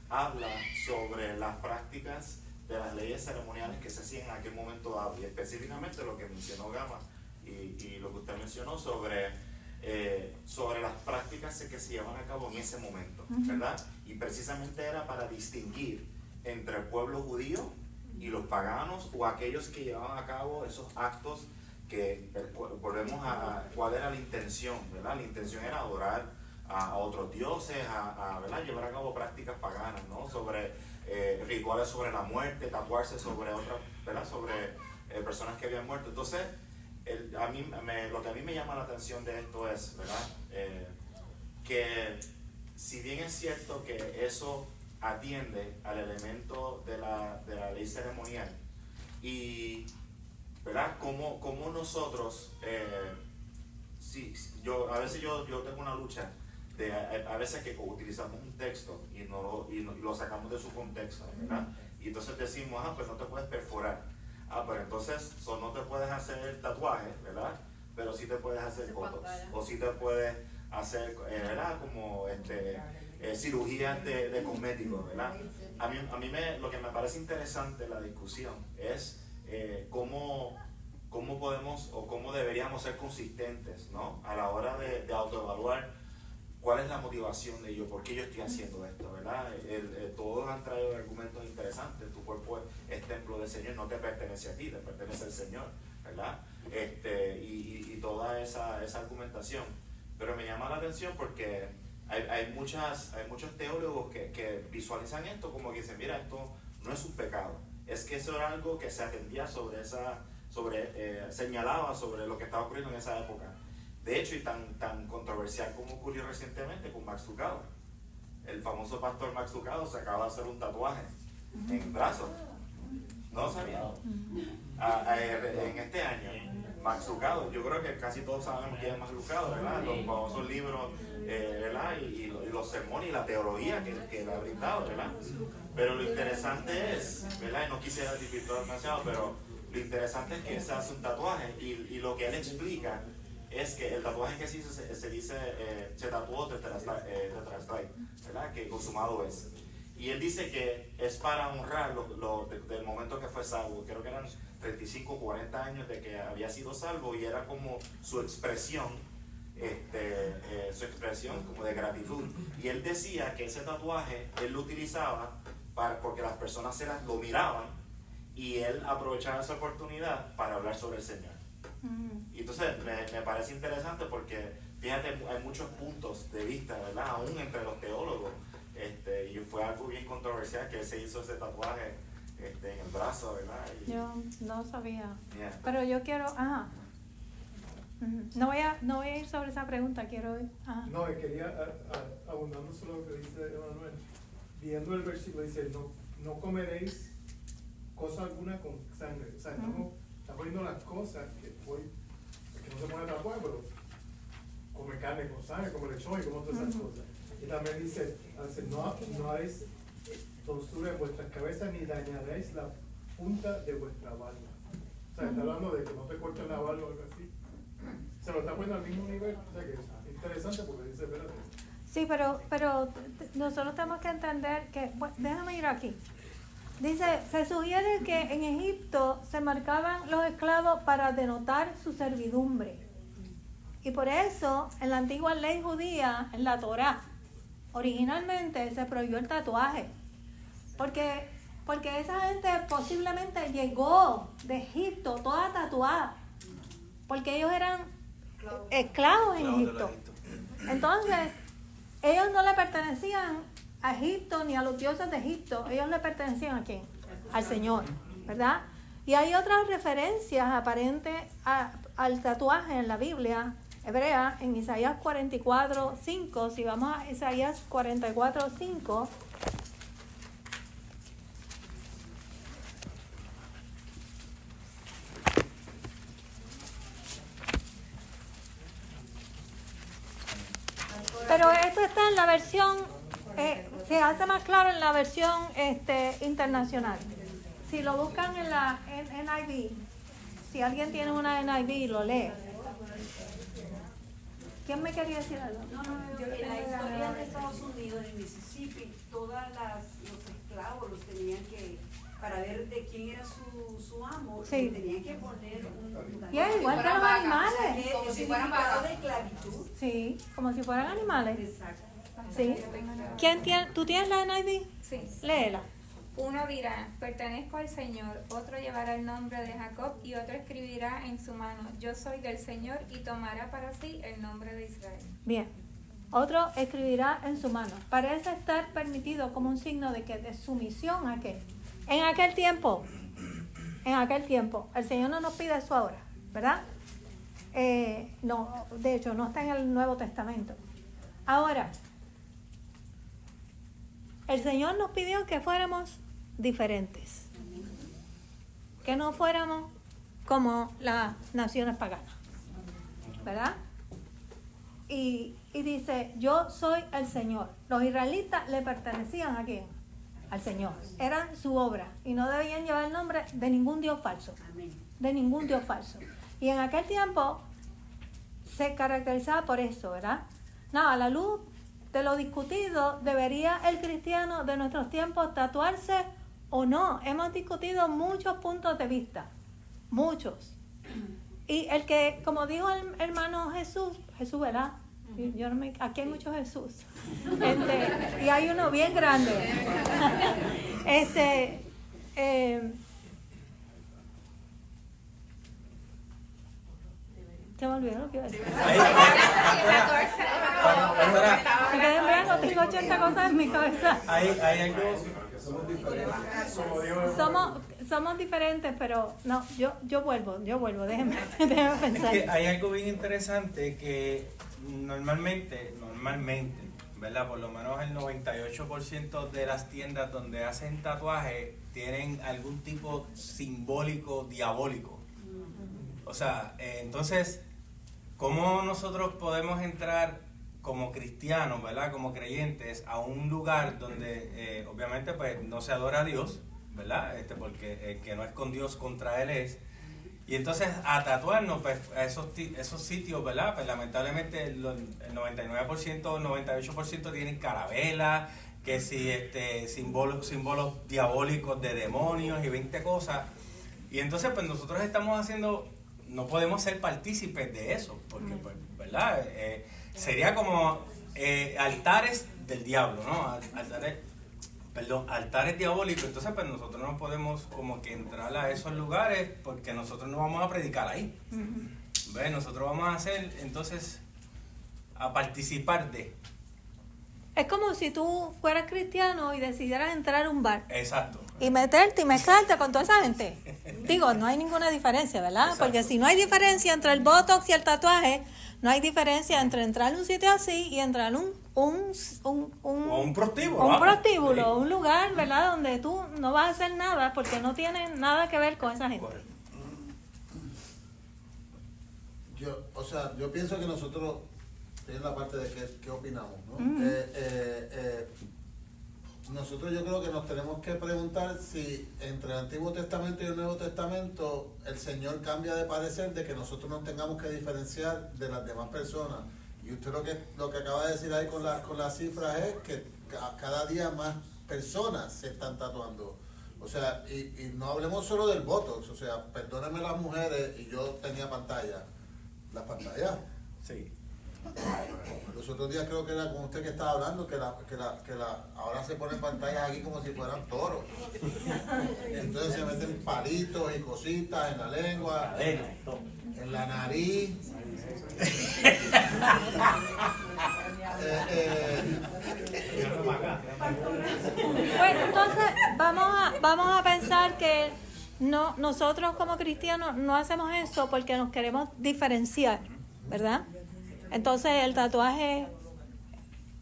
D: habla sobre las prácticas de las leyes ceremoniales que se hacían en aquel momento dado, y específicamente lo que mencionó Gama y lo que usted mencionó sobre las prácticas que se llevan a cabo en ese momento, ¿verdad? Y precisamente era para distinguir entre el pueblo judío y los paganos, o aquellos que llevaban a cabo esos actos que volvemos a cuál era la intención, ¿verdad? La intención era adorar a otros dioses, ¿verdad? Llevar a cabo prácticas paganas, ¿no? Sobre rituales sobre la muerte, tatuarse sobre otras, ¿verdad? Sobre personas que habían muerto. Entonces, lo que a mí me llama la atención de esto es, ¿verdad? Que si bien es cierto que eso atiende al elemento de la ley ceremonial, y ¿verdad? Como nosotros, a veces yo tengo una lucha de a veces que utilizamos un texto y lo sacamos de su contexto, ¿verdad? Y entonces decimos, pues no te puedes perforar, pero entonces no te puedes hacer tatuajes, ¿verdad? Pero sí te puedes hacer fotos, o sí te puedes hacer, ¿verdad? Como cirugías de cosméticos, ¿verdad? A mí lo que me parece interesante la discusión es cómo podemos o cómo deberíamos ser consistentes, ¿no? A la hora de autoevaluar cuál es la motivación de ello, por qué yo estoy haciendo esto, ¿verdad? Todos han traído argumentos interesantes. Tu cuerpo es templo del Señor, no te pertenece a ti, te pertenece al Señor, ¿verdad? Y toda esa argumentación. Pero me llama la atención porque hay muchos teólogos que visualizan esto como que dicen, mira, esto no es un pecado, es que eso era algo que se atendía señalaba sobre lo que estaba ocurriendo en esa época. De hecho, y tan controversial como ocurrió recientemente con Max Lucado. El famoso pastor Max Lucado se acaba de hacer un tatuaje en el brazo. ¿No lo sabían? En este año, Max Lucado, yo creo que casi todos sabemos quién es Max Lucado, ¿verdad? Los famosos libros, ¿verdad? Y los sermones y la teología que le ha brindado, ¿verdad? Pero lo interesante es, ¿verdad? Y no quisiera desvirtuar demasiado, pero lo interesante es que se hace un tatuaje y lo que él explica es que el tatuaje que se hizo se tatuó tetrastai, ¿verdad? Que consumado es. Y él dice que es para honrar del momento que fue salvo. Creo que eran 35 o 40 años de que había sido salvo, y era como su expresión como de gratitud. Y él decía que ese tatuaje él lo utilizaba porque las personas lo miraban, y él aprovechaba esa oportunidad para hablar sobre el Señor. Y entonces me parece interesante porque, fíjate, hay muchos puntos de vista, ¿verdad? Aún entre los teólogos, y fue algo bien controversial que él se hizo ese tatuaje en el brazo, ¿verdad?
A: Yo no sabía.
D: Yeah.
A: Pero yo quiero, no voy a ir sobre esa pregunta, quiero ir.
J: No, quería, abundando sobre lo que dice Emanuel, viendo el versículo, dice, no comeréis cosa alguna con sangre. O sea, estamos poniendo las cosas que no se pone tatuaje, pero come carne con sangre, como lechón y como todas esas cosas. Y también dice, no haréis tonsura en vuestras cabezas ni dañaréis la punta de vuestra barba. O sea, está hablando de que no te corten la barba o algo así. Se lo está poniendo al mismo nivel. O sea, que es interesante porque dice, espérate.
A: Sí, pero nosotros tenemos que entender que, bueno, déjame ir aquí. Dice, se sugiere que en Egipto se marcaban los esclavos para denotar su servidumbre. Y por eso, en la antigua ley judía, en la Torá, originalmente se prohibió el tatuaje. Porque Porque esa gente posiblemente llegó de Egipto toda tatuada. Porque ellos eran esclavos en Egipto. Entonces, ellos no le pertenecían a Egipto ni a los dioses de Egipto. Ellos le pertenecían ¿a quién? Al Señor, ¿verdad? Y hay otras referencias aparentes al tatuaje en la Biblia hebrea, en Isaías 44:5. Si vamos a Isaías 44:5. Pero esto está en la versión, se hace más claro en la versión internacional. Si lo buscan en la NIV, si alguien tiene una NIV, lo lee. ¿Quién me quería decir algo?
E: En la historia de Estados Unidos, en Mississippi, todos los esclavos los tenían que, para ver de quién era su amo,
A: Sí.
E: tenían que poner un...
A: Y es igual que los animales.
E: Como si fueran vacas. De esclavitud.
A: Sí, como si fueran animales.
E: Exacto.
A: Sí. ¿Quién tiene? ¿Tú tienes la NIV?
Q: Sí.
A: Léela.
Q: Uno dirá, pertenezco al Señor, otro llevará el nombre de Jacob y otro escribirá en su mano, yo soy del Señor, y tomará para sí el nombre de Israel.
A: Bien. Otro escribirá en su mano. Parece estar permitido como un signo de que de sumisión a qué. En aquel tiempo, el Señor no nos pide eso ahora, ¿verdad? No, de hecho, no está en el Nuevo Testamento. Ahora, el Señor nos pidió que fuéramos diferentes, que no fuéramos como las naciones paganas, ¿verdad? Y dice, yo soy el Señor. Los israelitas le pertenecían ¿a quién? Al Señor. Eran su obra y no debían llevar el nombre de ningún Dios falso. De ningún Dios falso. Y en aquel tiempo se caracterizaba por eso, ¿verdad? Nada, a la luz de lo discutido, ¿debería el cristiano de nuestros tiempos tatuarse o no? Hemos discutido muchos puntos de vista, muchos. Y el que, como dijo el hermano Jesús, ¿verdad? Yo no me, aquí hay muchos Jesús. Y hay uno bien grande. Se me olvidó lo que iba a decir. Me quedé en blanco, tengo 80 cosas en mi cabeza.
F: Hay algo.
A: Somos diferentes, pero no, yo vuelvo, déjenme pensar.
F: Es que hay algo bien interesante que normalmente, ¿verdad? Por lo menos el 98% de las tiendas donde hacen tatuajes tienen algún tipo simbólico diabólico. O sea, entonces, ¿cómo nosotros podemos entrar como cristianos, ¿verdad? Como creyentes a un lugar donde obviamente pues no se adora a Dios, ¿verdad? Porque el que no es con Dios contra Él es. Y entonces a tatuarnos pues, a esos sitios, ¿verdad? Pues lamentablemente el 99% o el 98% tienen carabelas, que si símbolos diabólicos de demonios y 20 cosas. Y entonces pues nosotros estamos haciendo, no podemos ser partícipes de eso, porque pues, ¿verdad? Sería como altares del diablo, ¿no? Altares diabólicos. Entonces pues nosotros no podemos como que entrar a esos lugares porque nosotros no vamos a predicar ahí. ¿Ves? Nosotros vamos a hacer entonces a participar de.
A: Es como si tú fueras cristiano y decidieras entrar a un bar.
F: Exacto.
A: Y meterte y mezclarte con toda esa gente. Digo, no hay ninguna diferencia, ¿verdad?
F: Exacto.
A: Porque si no hay diferencia entre el botox y el tatuaje, no hay diferencia entre entrar a un sitio así y entrar a un
F: prostíbulo.
A: Un prostíbulo, un lugar, ¿verdad? Donde tú no vas a hacer nada porque no tiene nada que ver con esa gente.
I: Yo pienso que nosotros, en la parte de qué opinamos, ¿no? Nosotros yo creo que nos tenemos que preguntar si entre el Antiguo Testamento y el Nuevo Testamento el Señor cambia de parecer de que nosotros nos tengamos que diferenciar de las demás personas. Y usted lo que acaba de decir ahí con las cifras es que cada día más personas se están tatuando. O sea, y no hablemos solo del Botox, o sea, perdónenme las mujeres, y yo tenía pantalla. Las pantallas.
F: Sí.
I: Los otros días creo que era con usted que estaba hablando, que ahora se ponen pantallas aquí como si fueran toros. Entonces se meten palitos y cositas en la lengua, en la nariz.
A: Bueno, entonces vamos a pensar que no, nosotros como cristianos no hacemos eso porque nos queremos diferenciar, ¿verdad? Entonces el tatuaje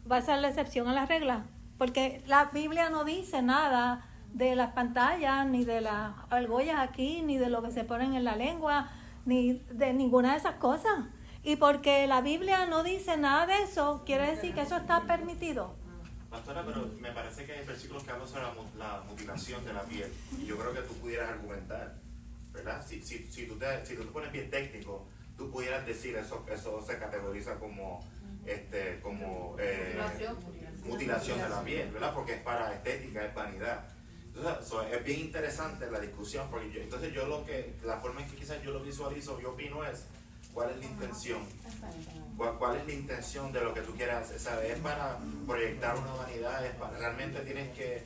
A: va a ser la excepción a la regla, porque la Biblia no dice nada de las pantallas, ni de las argollas aquí, ni de lo que se ponen en la lengua, ni de ninguna de esas cosas. Y porque la Biblia no dice nada de eso, quiere decir que eso está permitido.
D: Pastora, pero me parece que hay versículos que hablan sobre la mutilación de la piel. Y yo creo que tú pudieras argumentar, ¿verdad? Si tú te pones bien técnico, tú pudieras decir eso se categoriza como mutilación de la piel, ¿verdad? Porque es para estética, es vanidad. Entonces, es bien interesante la discusión, porque la forma en que quizás yo lo visualizo, yo opino es, ¿cuál es la intención? ¿Cuál es la intención de lo que tú quieras hacer? ¿Sabes? ¿Es para proyectar una vanidad? ¿Realmente tienes que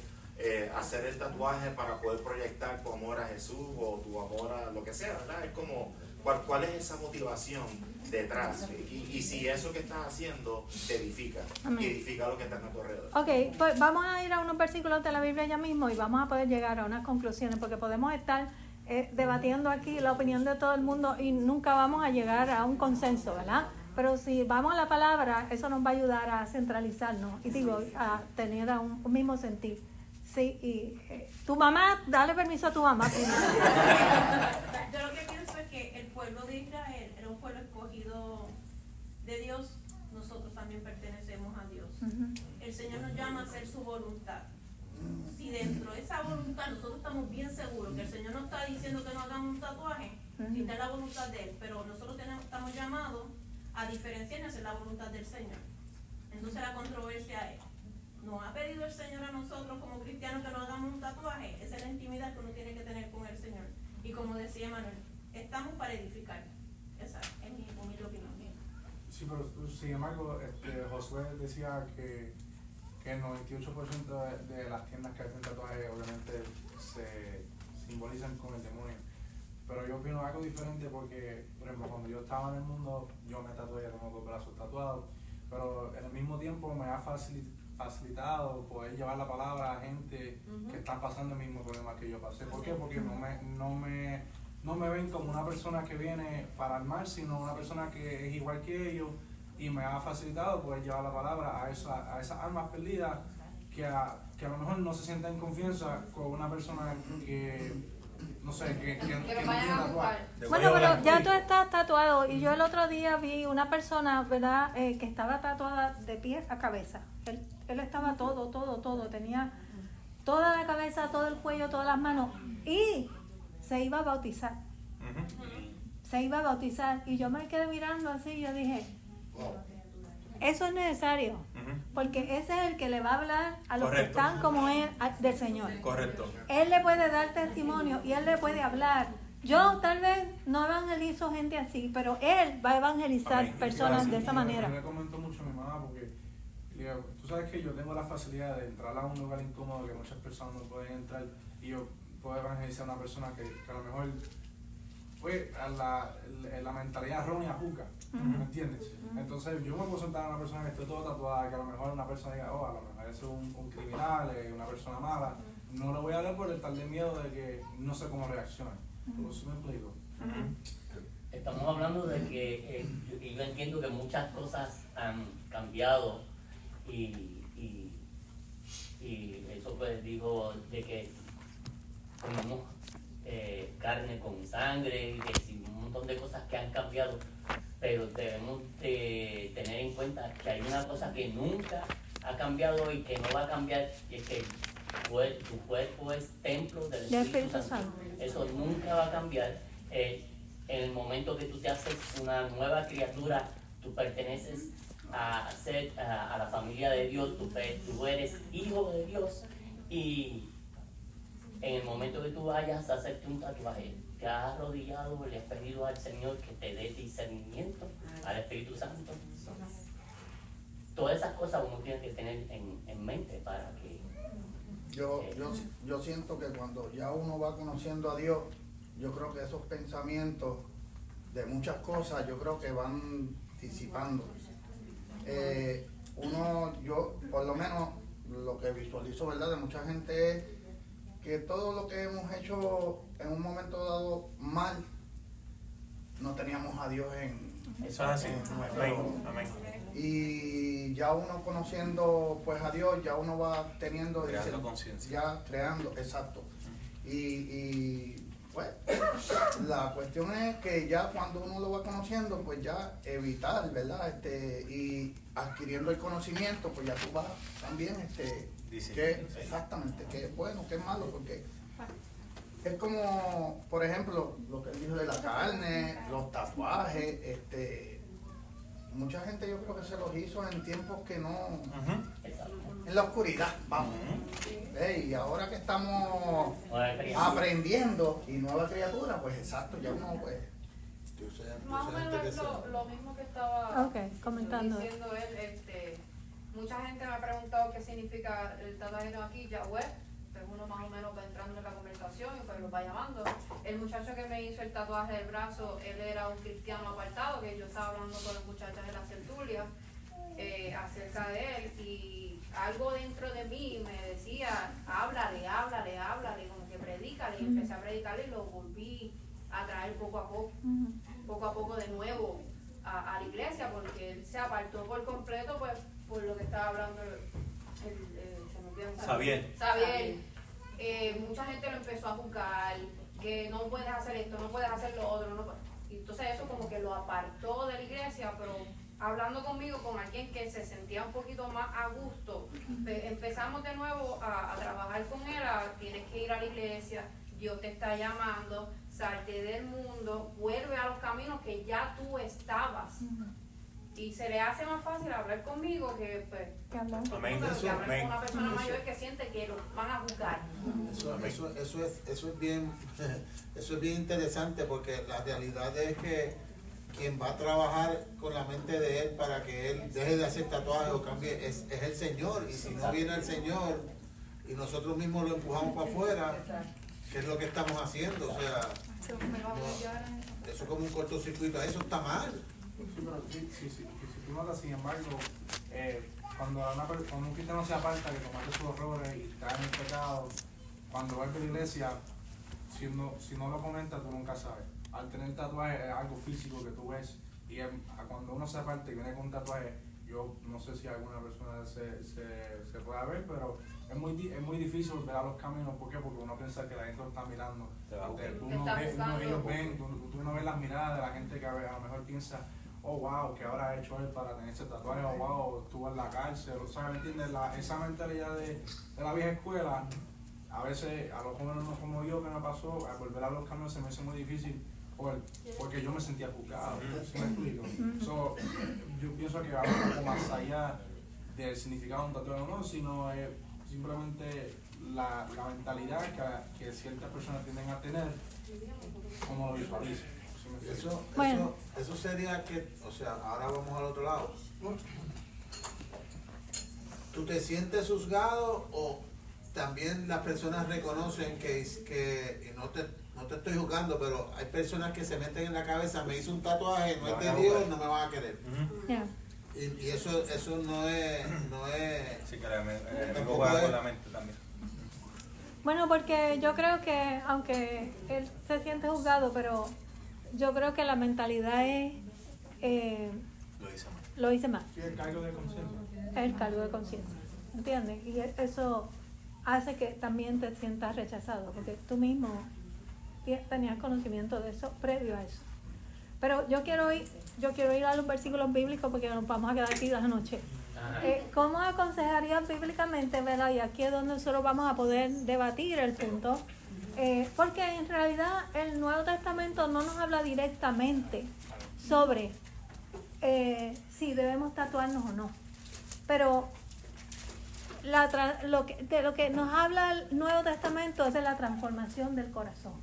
D: hacer el tatuaje para poder proyectar tu amor a Jesús o tu amor a lo que sea, ¿verdad? Es como, ¿cuál es esa motivación detrás? Y si eso que estás haciendo te edifica, y edifica lo que está a tu alrededor.
A: Ok, pues vamos a ir a unos versículos de la Biblia ya mismo y vamos a poder llegar a unas conclusiones, porque podemos estar debatiendo aquí la opinión de todo el mundo y nunca vamos a llegar a un consenso, ¿verdad? Pero si vamos a la palabra, eso nos va a ayudar a centralizarnos y a tener un mismo sentir. Sí, y tu mamá, dale permiso a tu mamá.
M: Yo lo que pienso es que el pueblo de Israel era un pueblo escogido de Dios, nosotros también pertenecemos a Dios. El Señor nos llama a hacer su voluntad. Si dentro de esa voluntad nosotros estamos bien seguros que el Señor no está diciendo que no hagamos un tatuaje, si está en la voluntad de Él, pero nosotros estamos llamados a diferenciarnos y hacer la voluntad del Señor. Entonces la controversia es, ¿nos ha pedido el Señor a nosotros como cristianos que no hagamos un tatuaje? Esa es la intimidad que uno tiene que tener con el Señor. Y como decía Manuel, estamos para edificar. Esa es mi humilde opinión.
R: Sí, pero sin embargo, Josué decía que el 98% de las tiendas que hacen tatuajes obviamente se simbolizan con el demonio. Pero yo opino algo diferente porque, por ejemplo, cuando yo estaba en el mundo, yo me tatué, tengo 2 brazos tatuados, pero en el mismo tiempo me ha facilitado poder llevar la palabra a gente que está pasando el mismo problema que yo pasé. ¿Por qué? Porque no me ven como una persona que viene para el mal, sino una persona que es igual que ellos, y me ha facilitado poder llevar la palabra a esas almas perdidas que a lo mejor no se sienten en confianza con una persona que no sé, que no tiene tatuaje.
A: Bueno, pero ya tú estás tatuado y yo el otro día vi una persona, ¿verdad?, que estaba tatuada de pies a cabeza. Él estaba todo, tenía toda la cabeza, todo el cuello, todas las manos, y se iba a bautizar. Y yo me quedé mirando así y yo dije, eso es necesario, porque ese es el que le va a hablar a los que están como él del Señor.
F: Correcto.
A: Él le puede dar testimonio y él le puede hablar. Yo tal vez no evangelizo gente así, pero él va a evangelizar personas de esa manera.
R: Yo le comento mucho a mi mamá porque tú sabes que yo tengo la facilidad de entrar a un lugar incómodo que muchas personas no pueden entrar, y yo puedo evangelizar a una persona que a lo mejor fue a la mentalidad errónea juzga, ¿me entiendes? Entonces yo me puedo sentar a una persona que esté toda tatuada, que a lo mejor una persona diga, a lo mejor es un criminal, una persona mala. No le voy a hablar por el tal de miedo de que no sé cómo reaccionar. ¿Sí me explico?
H: Estamos hablando de que yo entiendo que muchas cosas han cambiado y eso pues digo de que comemos carne con sangre y que un montón de cosas que han cambiado, pero debemos de tener en cuenta que hay una cosa que nunca ha cambiado y que no va a cambiar, y es que tu cuerpo es templo del Espíritu Santo. Eso nunca va a cambiar. En el momento que tú te haces una nueva criatura, tú perteneces a la familia de Dios, tú eres hijo de Dios, y en el momento que tú vayas a hacerte un tatuaje, te has arrodillado, le has pedido al Señor que te dé discernimiento, al Espíritu Santo, todas esas cosas uno tiene que tener en mente para que...
B: Yo siento que cuando ya uno va conociendo a Dios, yo creo que esos pensamientos de muchas cosas, yo creo que van disipando. Yo por lo menos lo que visualizo, ¿verdad?, de mucha gente es que todo lo que hemos hecho en un momento dado mal, no teníamos a Dios en...
F: Eso es así. Amén.
B: Y ya uno conociendo pues a Dios, ya uno va teniendo...
F: Creando conciencia.
B: Ya creando, exacto. Y pues la cuestión es que ya cuando uno lo va conociendo, pues ya evitar, ¿verdad? Y adquiriendo el conocimiento, pues ya tú vas también, exactamente, qué es bueno, qué es malo, porque es como, por ejemplo, lo que él dijo de la carne, los tatuajes, mucha gente yo creo que se los hizo en tiempos que no, en la oscuridad, vamos. Y ahora que estamos aprendiendo y nueva criatura, pues exacto, ya uno pues...
C: Más o menos lo mismo que estaba
A: comentando.
C: diciendo él. Mucha gente me ha preguntado qué significa el tatuaje aquí, Yahweh. Pues uno más o menos va entrando en la conversación y pues lo va llamando. El muchacho que me hizo el tatuaje del brazo, él era un cristiano apartado, que yo estaba hablando con las muchachas de la tertulia acerca de él, y algo dentro de mí me decía, háblale, como que predícale, y empecé a predicarle y lo volví a traer poco a poco de nuevo a la iglesia, porque él se apartó por completo pues por lo que estaba hablando
F: Xavier.
C: Mucha gente lo empezó a juzgar, que no puedes hacer esto, no puedes hacer lo otro, y entonces eso como que lo apartó de la iglesia, pero hablando conmigo, con alguien que se sentía un poquito más a gusto, empezamos de nuevo a trabajar con él, tienes que ir a la iglesia, Dios te está llamando, salte del mundo, vuelve a los caminos que ya tú estabas. Y se le hace más fácil hablar conmigo que pues hablar con una persona mayor que siente que lo van a juzgar.
I: Eso es bien interesante, porque la realidad es que quien va a trabajar con la mente de él para que él deje de hacer tatuajes o cambie es el Señor. Y si no viene el Señor y nosotros mismos lo empujamos para afuera, ¿qué es lo que estamos haciendo? O sea, eso es como un cortocircuito, eso está mal.
R: Si tú notas, sin embargo, cuando un cristiano se aparta, que comete sus errores y cae en el pecado, cuando va a la iglesia, si no lo comenta, tú nunca sabes. Al tener tatuaje es algo físico que tú ves, y cuando uno se aparta y viene con un tatuaje, yo no sé si alguna persona se pueda ver, pero es muy difícil ver a los caminos. ¿Por qué? Porque uno piensa que la gente lo está mirando. Tú no ves las miradas de la gente que a lo mejor piensa, oh wow, ¿qué habrá hecho él para tener ese tatuaje? Oh wow, estuvo en la cárcel. O sea, ¿me entiendes? Esa mentalidad de la vieja escuela, a veces a los jóvenes como yo, que me pasó, al volver a los caminos se me hace muy difícil, porque yo me sentía juzgado. ¿Sí me explico? So, yo pienso que va un poco más allá del significado de un tatuaje o no, sino simplemente la mentalidad que ciertas personas tienden a tener, como lo visualizan.
I: Eso sería que, o sea, ahora vamos al otro lado. ¿Tú te sientes juzgado o también las personas reconocen que y no te estoy juzgando, pero hay personas que se meten en la cabeza, me hizo un tatuaje, no es de Dios, no me van a querer? Y eso no es
F: sí, que me juega con la mente también.
A: Bueno, porque yo creo que aunque él se siente juzgado, pero yo creo que la mentalidad es lo hice mal.
R: Sí, el cargo de conciencia.
A: El cargo de conciencia, ¿entiendes? Y eso hace que también te sientas rechazado, porque tú mismo tenías conocimiento de eso previo a eso. Pero yo quiero ir a los versículos bíblicos, porque nos vamos a quedar aquí la noche. ¿Cómo aconsejarías bíblicamente, verdad? Y aquí es donde nosotros vamos a poder debatir el punto. Porque en realidad el Nuevo Testamento no nos habla directamente sobre si debemos tatuarnos o no. Pero de lo que nos habla el Nuevo Testamento es de la transformación del corazón,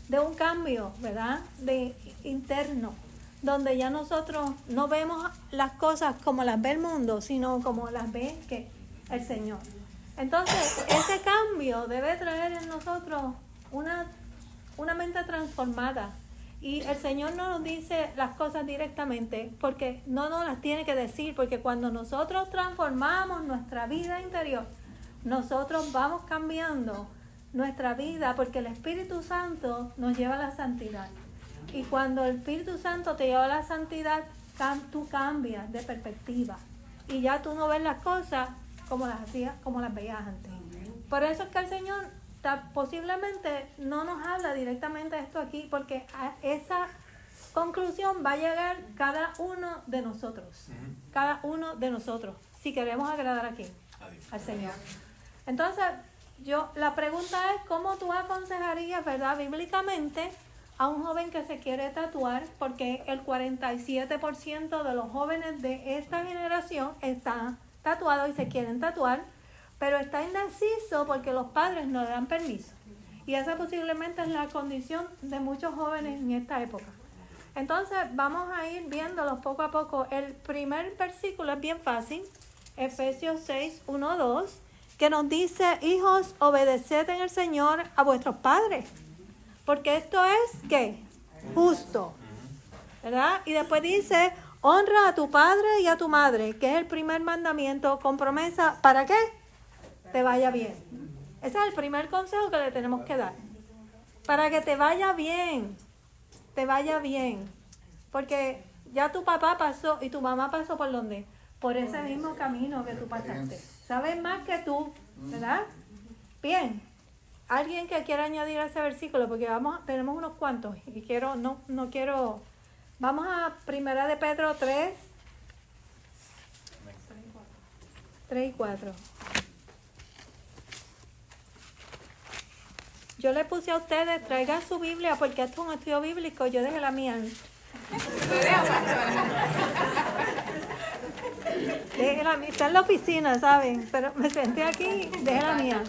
A: de un cambio, ¿verdad?, de interno, donde ya nosotros no vemos las cosas como las ve el mundo, sino como las ve que el Señor. Entonces, ese cambio debe traer en nosotros una mente transformada. Y el Señor no nos dice las cosas directamente, porque no nos las tiene que decir, porque cuando nosotros transformamos nuestra vida interior, nosotros vamos cambiando nuestra vida, porque el Espíritu Santo nos lleva a la santidad. Y cuando el Espíritu Santo te lleva a la santidad, tú cambias de perspectiva. Y ya tú no ves las cosas como las hacías, como las veías antes. Por eso es que el Señor posiblemente no nos habla directamente de esto aquí, porque a esa conclusión va a llegar cada uno de nosotros. Cada uno de nosotros, si queremos agradar aquí al Señor. Entonces, la pregunta es, ¿cómo tú aconsejarías, verdad, bíblicamente, a un joven que se quiere tatuar? Porque el 47% de los jóvenes de esta generación están tatuados y se quieren tatuar, pero está indeciso porque los padres no le dan permiso. Y esa posiblemente es la condición de muchos jóvenes en esta época. Entonces, vamos a ir viéndolos poco a poco. El primer versículo es bien fácil, Efesios 6, 1, 2, que nos dice: hijos, obedeced en el Señor a vuestros padres, porque esto es, ¿qué? Justo, ¿verdad? Y después dice: honra a tu padre y a tu madre, que es el primer mandamiento con promesa, ¿para qué? Te vaya bien. Ese es el primer consejo que le tenemos que dar. Para que te vaya bien, porque ya tu papá pasó y tu mamá pasó por donde, por ese mismo camino que tú pasaste. Sabes más que tú, ¿verdad? Bien. Alguien que quiera añadir a ese versículo, porque tenemos unos cuantos y no quiero. Vamos a 1 de Pedro 3 y 4. Yo le puse a ustedes, traigan su Biblia, porque esto es un estudio bíblico, yo dejé la mía. Está en la oficina, ¿saben? Pero me senté aquí, dejé la mía.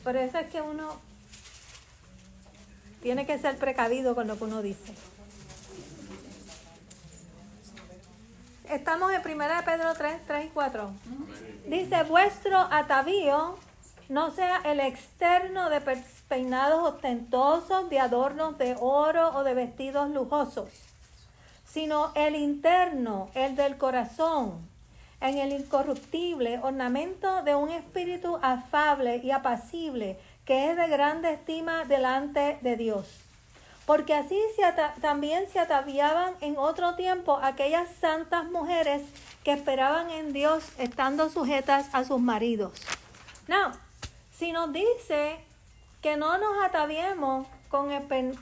A: Por eso es que uno tiene que ser precavido con lo que uno dice. Estamos en 1 de Pedro 3 y 4. Dice: vuestro atavío no sea el externo de peinados ostentosos, de adornos de oro o de vestidos lujosos, sino el interno, el del corazón, en el incorruptible ornamento de un espíritu afable y apacible, que es de grande estima delante de Dios. Porque así también se ataviaban en otro tiempo aquellas santas mujeres que esperaban en Dios, estando sujetas a sus maridos. No, si nos dice que no nos ataviemos con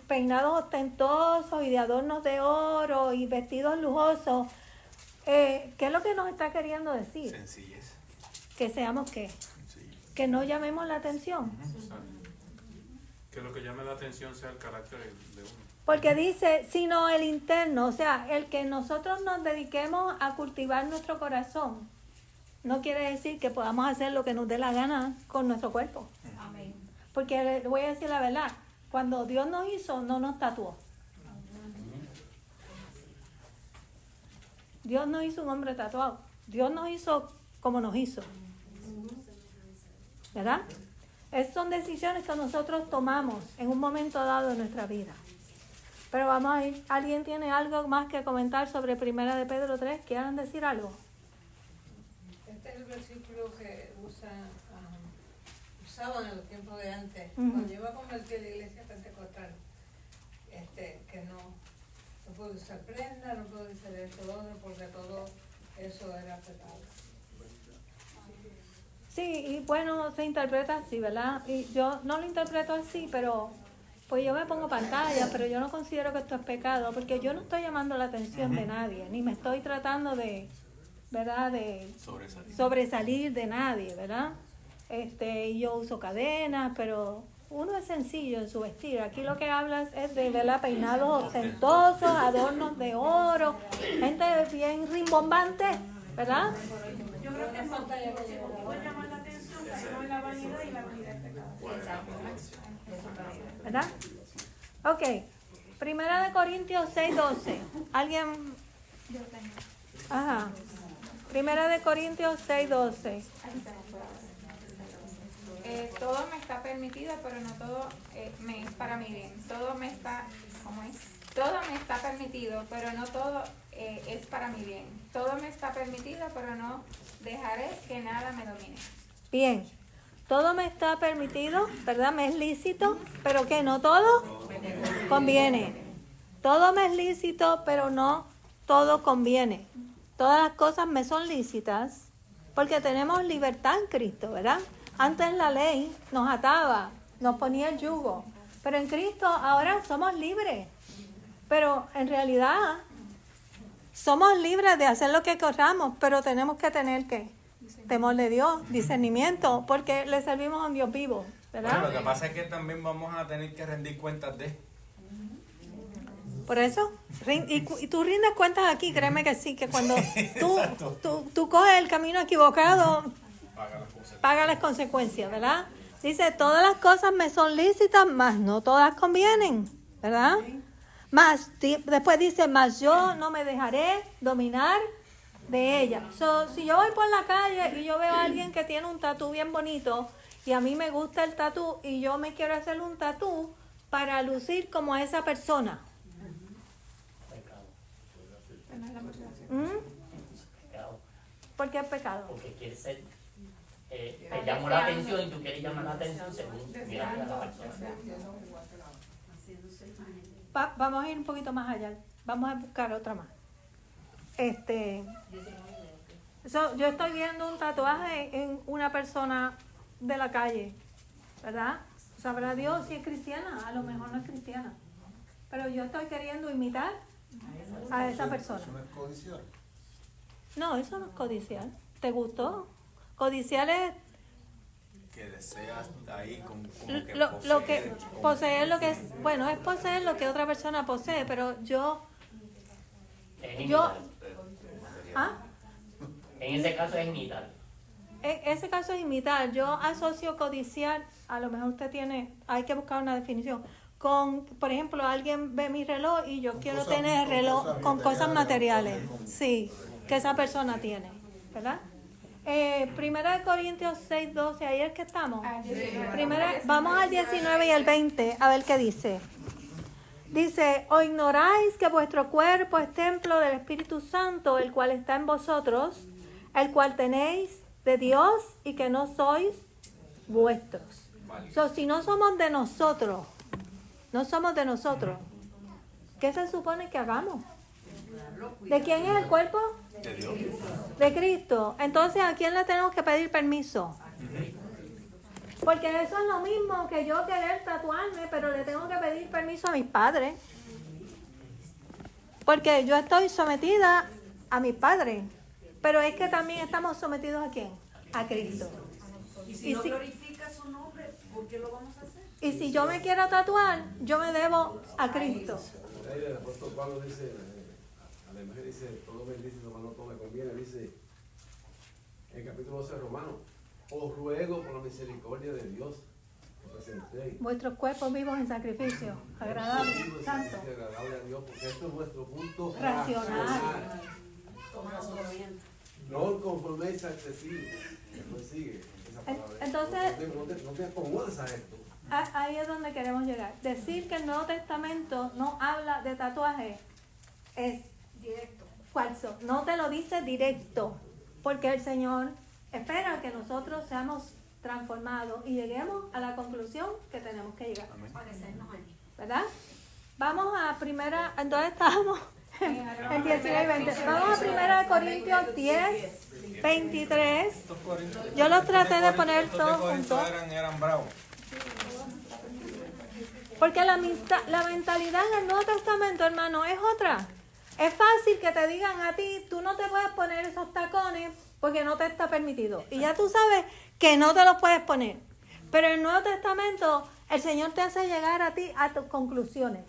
A: peinados ostentosos y de adornos de oro y vestidos lujosos, ¿qué es lo que nos está queriendo decir?
N: Sencillez.
A: Que seamos ¿qué? Que no llamemos la atención.
N: Que lo que llame la atención sea el carácter de uno.
A: Porque dice, sino el interno, o sea, el que nosotros nos dediquemos a cultivar nuestro corazón, no quiere decir que podamos hacer lo que nos dé la gana con nuestro cuerpo.
M: Amén.
A: Porque le voy a decir la verdad, cuando Dios nos hizo, no nos tatuó. Dios no hizo un hombre tatuado. Dios nos hizo como nos hizo. ¿Verdad? Esas son decisiones que nosotros tomamos en un momento dado de nuestra vida. Pero vamos a ir. ¿Alguien tiene algo más que comentar sobre 1 de Pedro 3? ¿Quieran decir algo?
S: Este es el versículo que usaban en los tiempos de antes.
A: Ujú.
S: Cuando yo iba a convertir a la iglesia pentecostal, que no puedo usar prenda, no puedo usar esto, otro, porque todo eso era pecado.
A: Sí, y bueno, se interpreta así, ¿verdad? Y yo no lo interpreto así, pero pues yo me pongo pantalla, pero yo no considero que esto es pecado, porque yo no estoy llamando la atención de nadie, ni me estoy tratando de, ¿verdad? De sobresalir de nadie, ¿verdad? Y yo uso cadenas, pero uno es sencillo en su vestir. Aquí lo que hablas es de, ¿verdad? Peinados ostentosos, adornos de oro, gente bien rimbombante, ¿verdad?
M: Yo creo que eso puede llamar la atención, pero no es la vanidad, y la vanidad es pecado.
A: ¿Verdad? Ok. Primera de Corintios 6:12. ¿Alguien?
Q: Yo tengo.
A: Ajá. Primera de Corintios 6:12.
Q: Todo me está permitido, pero no todo me es para mi bien. Todo me está, ¿cómo es? Todo me está permitido, pero no todo es para mi bien. Todo me está permitido, pero no dejaré que nada me domine.
A: Bien. Todo me está permitido, ¿verdad? Me es lícito, pero que no todo conviene. Todo me es lícito, pero no todo conviene. Todas las cosas me son lícitas porque tenemos libertad en Cristo, ¿verdad? Antes la ley nos ataba, nos ponía el yugo, pero en Cristo ahora somos libres. Pero en realidad somos libres de hacer lo que queramos, pero tenemos que tener ¿qué? Temor de Dios, discernimiento, porque le servimos a un Dios vivo, ¿verdad?
F: Bueno, lo que pasa es que también vamos a tener que rendir cuentas de.
A: Por eso, y tú rindes cuentas aquí, créeme que sí, que cuando tú coges el camino equivocado, paga las consecuencias, ¿verdad? Dice, todas las cosas me son lícitas, mas no todas convienen, ¿verdad? Después dice, mas yo no me dejaré dominar de ella. Si yo voy por la calle y yo veo a alguien que tiene un tatú bien bonito y a mí me gusta el tatú y yo me quiero hacer un tatú para lucir como a esa persona. ¿Por qué es pecado?
H: Porque quieres ser, te llamó la atención y tú quieres llamar la atención según mira a la persona.
A: Vamos a ir un poquito más allá. Vamos a buscar otra más. Yo estoy viendo un tatuaje en una persona de la calle, ¿verdad? Sabrá Dios si es cristiana, a lo mejor no es cristiana. Pero yo estoy queriendo imitar a esa persona.
I: ¿Eso no es codiciar?
A: No, eso no es codiciar. ¿Te gustó? Codiciar es
F: Que deseas ahí como que
A: poseer lo que es, bueno, es poseer lo que otra persona posee, pero ¿ah?
H: En ese caso es imitar.
A: En ese caso es imitar. Yo asocio codiciar, a lo mejor hay que buscar una definición. Por ejemplo, alguien ve mi reloj y yo quiero tener el reloj con cosas materiales. Sí, que esa persona tiene, ¿verdad? Primera de Corintios 6:12, ahí es que estamos. Vamos al 19 y al 20, a ver qué dice. Dice, ¿o ignoráis que vuestro cuerpo es templo del Espíritu Santo, el cual está en vosotros, el cual tenéis de Dios y que no sois vuestros? Si no somos de nosotros, ¿qué se supone que hagamos? ¿De quién es el cuerpo?
F: De Dios.
A: De Cristo. Entonces, ¿a quién le tenemos que pedir permiso? Porque eso es lo mismo que yo querer tatuarme, pero le tengo que pedir permiso a mis padres. Porque yo estoy sometida a mis padres. Pero es que también estamos sometidos ¿a quién? A Cristo.
E: Y si no glorifica su nombre, ¿por qué lo vamos a hacer?
A: Y si yo me quiero tatuar, yo me debo a Cristo.
G: El apóstol Pablo dice, además dice, todo me dice, no todo me conviene, dice, en el capítulo 12 de Romanos, os ruego por la misericordia de Dios que presentéis
A: Vuestros cuerpos vivos en sacrificio, agradable, santo.
G: agradable a Dios, porque esto es vuestro punto
A: racional.
G: No conforméis al excesivo. Después sigue esa palabra.
A: Entonces,
G: no te acomodes a esto.
A: Ahí es donde queremos llegar. Decir que el Nuevo Testamento no habla de tatuaje es
E: Directo.
A: falso. No te lo dice directo, porque el Señor espera que nosotros seamos transformados y lleguemos a la conclusión que tenemos que llegar. ¿Verdad? Vamos a primera, entonces estábamos en 19 y 20. Vamos a primera de Corintios 10, 23. Yo los traté de poner todos juntos.
F: Eran bravos.
A: Porque la mentalidad en el Nuevo Testamento, hermano, es otra. Es fácil que te digan a ti, tú no te puedes poner esos tacones porque no te está permitido. Y ya tú sabes que no te los puedes poner. Pero en el Nuevo Testamento, el Señor te hace llegar a ti a tus conclusiones.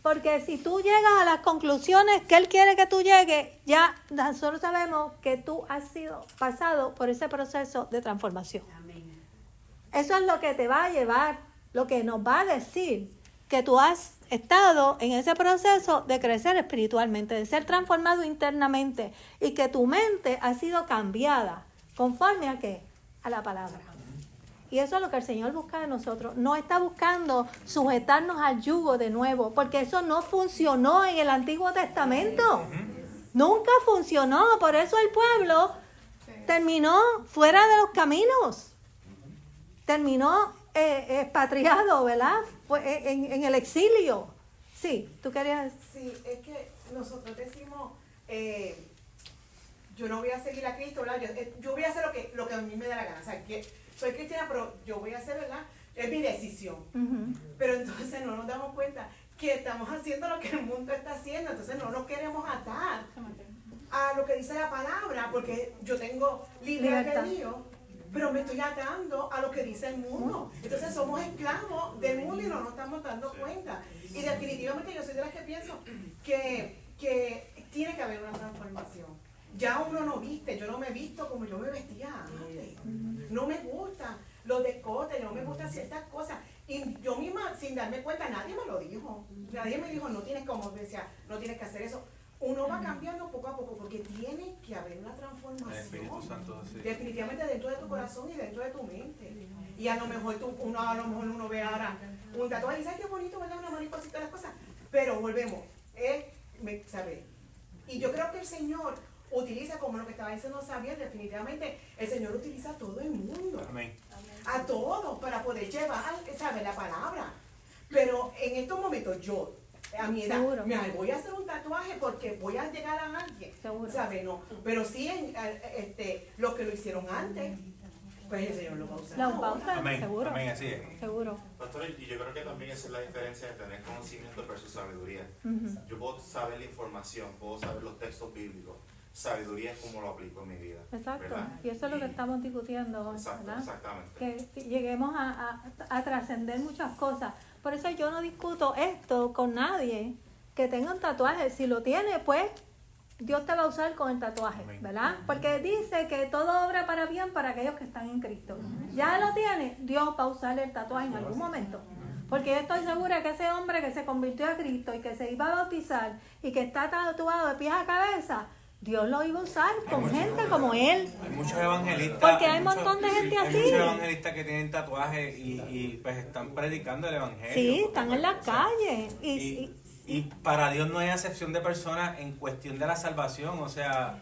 A: Porque si tú llegas a las conclusiones que Él quiere que tú llegues, ya nosotros sabemos que tú has sido pasado por ese proceso de transformación. Eso es lo que te va a llevar, lo que nos va a decir que tú has estado en ese proceso de crecer espiritualmente, de ser transformado internamente y que tu mente ha sido cambiada conforme a ¿qué? A la palabra. Y eso es lo que el Señor busca de nosotros. No está buscando sujetarnos al yugo de nuevo, porque eso no funcionó en el Antiguo Testamento. Nunca funcionó. Por eso el pueblo terminó fuera de los caminos. Terminó expatriado, ¿verdad? En el exilio. Sí, ¿tú querías?
L: Sí, es que nosotros decimos, yo no voy a seguir a Cristo, ¿verdad? Yo voy a hacer lo que a mí me da la gana. O sea, que soy cristiana, pero yo voy a hacer, ¿verdad? Es mi decisión. Pero entonces no nos damos cuenta que estamos haciendo lo que el mundo está haciendo. Entonces no nos queremos atar a lo que dice la palabra, porque yo tengo libre albedrío, pero me estoy atando a lo que dice el mundo. Entonces somos esclavos del mundo y no nos estamos dando cuenta. Y definitivamente yo soy de las que pienso que tiene que haber una transformación. Ya uno no viste, yo no me he visto como yo me vestía antes. No me gusta los descotes, no me gustan ciertas cosas. Y yo misma, sin darme cuenta, nadie me lo dijo. Nadie me dijo, no tienes, como decía, no tienes que hacer eso. Uno va cambiando poco a poco porque tiene que haber una transformación.
F: El Espíritu Santo, sí.
L: Definitivamente dentro de tu corazón y dentro de tu mente. Y a lo mejor uno ve ahora un tatuaje y dice, ay, qué bonito, ¿verdad? Una mariposita, las cosas. Pero volvemos, ¿sabes? Y yo creo que el Señor utiliza, como lo que estaba diciendo Xavier, definitivamente el Señor utiliza a todo el mundo.
F: Amén.
L: A todos para poder llevar, ¿sabes? La palabra. Pero en estos momentos yo, a mi edad, voy a hacer un tatuaje porque voy a llegar a alguien. ¿Sabes? No. Pero sí, los que lo hicieron antes, pues el Señor lo va a usar.
A: Lo va a usar,
F: Amén.
A: seguro.
F: Amén, así es.
A: Seguro.
D: Pastor, y yo creo que también esa es la diferencia de tener conocimiento versus sabiduría. Yo puedo saber la información, puedo saber los textos bíblicos. Sabiduría es como lo aplico en mi vida.
A: Exacto.
D: ¿Verdad?
A: Y eso es lo que estamos discutiendo hoy, ¿verdad?
D: Exactamente.
A: Que lleguemos a trascender muchas cosas. Por eso yo no discuto esto con nadie que tenga un tatuaje. Si lo tiene, pues Dios te va a usar con el tatuaje, ¿verdad? Porque dice que todo obra para bien para aquellos que están en Cristo. Ya lo tiene, Dios va a usar el tatuaje en algún momento. Porque yo estoy segura que ese hombre que se convirtió a Cristo y que se iba a bautizar y que está tatuado de pies a cabeza, Dios lo iba a usar con gente como él.
F: Hay muchos evangelistas.
A: Porque hay un montón de gente así.
F: Hay muchos evangelistas que tienen tatuajes y pues están predicando el evangelio.
A: Sí, están en la calle.
F: Y para Dios no hay acepción de personas en cuestión de la salvación. O sea,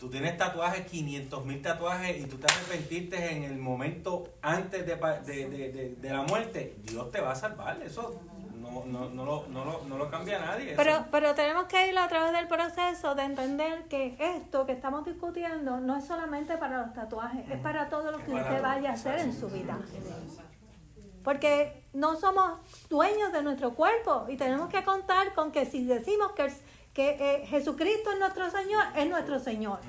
F: tú tienes tatuajes, 500,000 tatuajes, y tú te arrepentiste en el momento antes de la muerte, Dios te va a salvar. Eso no lo cambia nadie.
A: Pero tenemos que ir a través del proceso de entender que esto que estamos discutiendo no es solamente para los tatuajes, es para todo lo que usted vaya a hacer en su vida. Porque no somos dueños de nuestro cuerpo y tenemos que contar con que si decimos que Jesucristo es nuestro Señor, es nuestro Señor.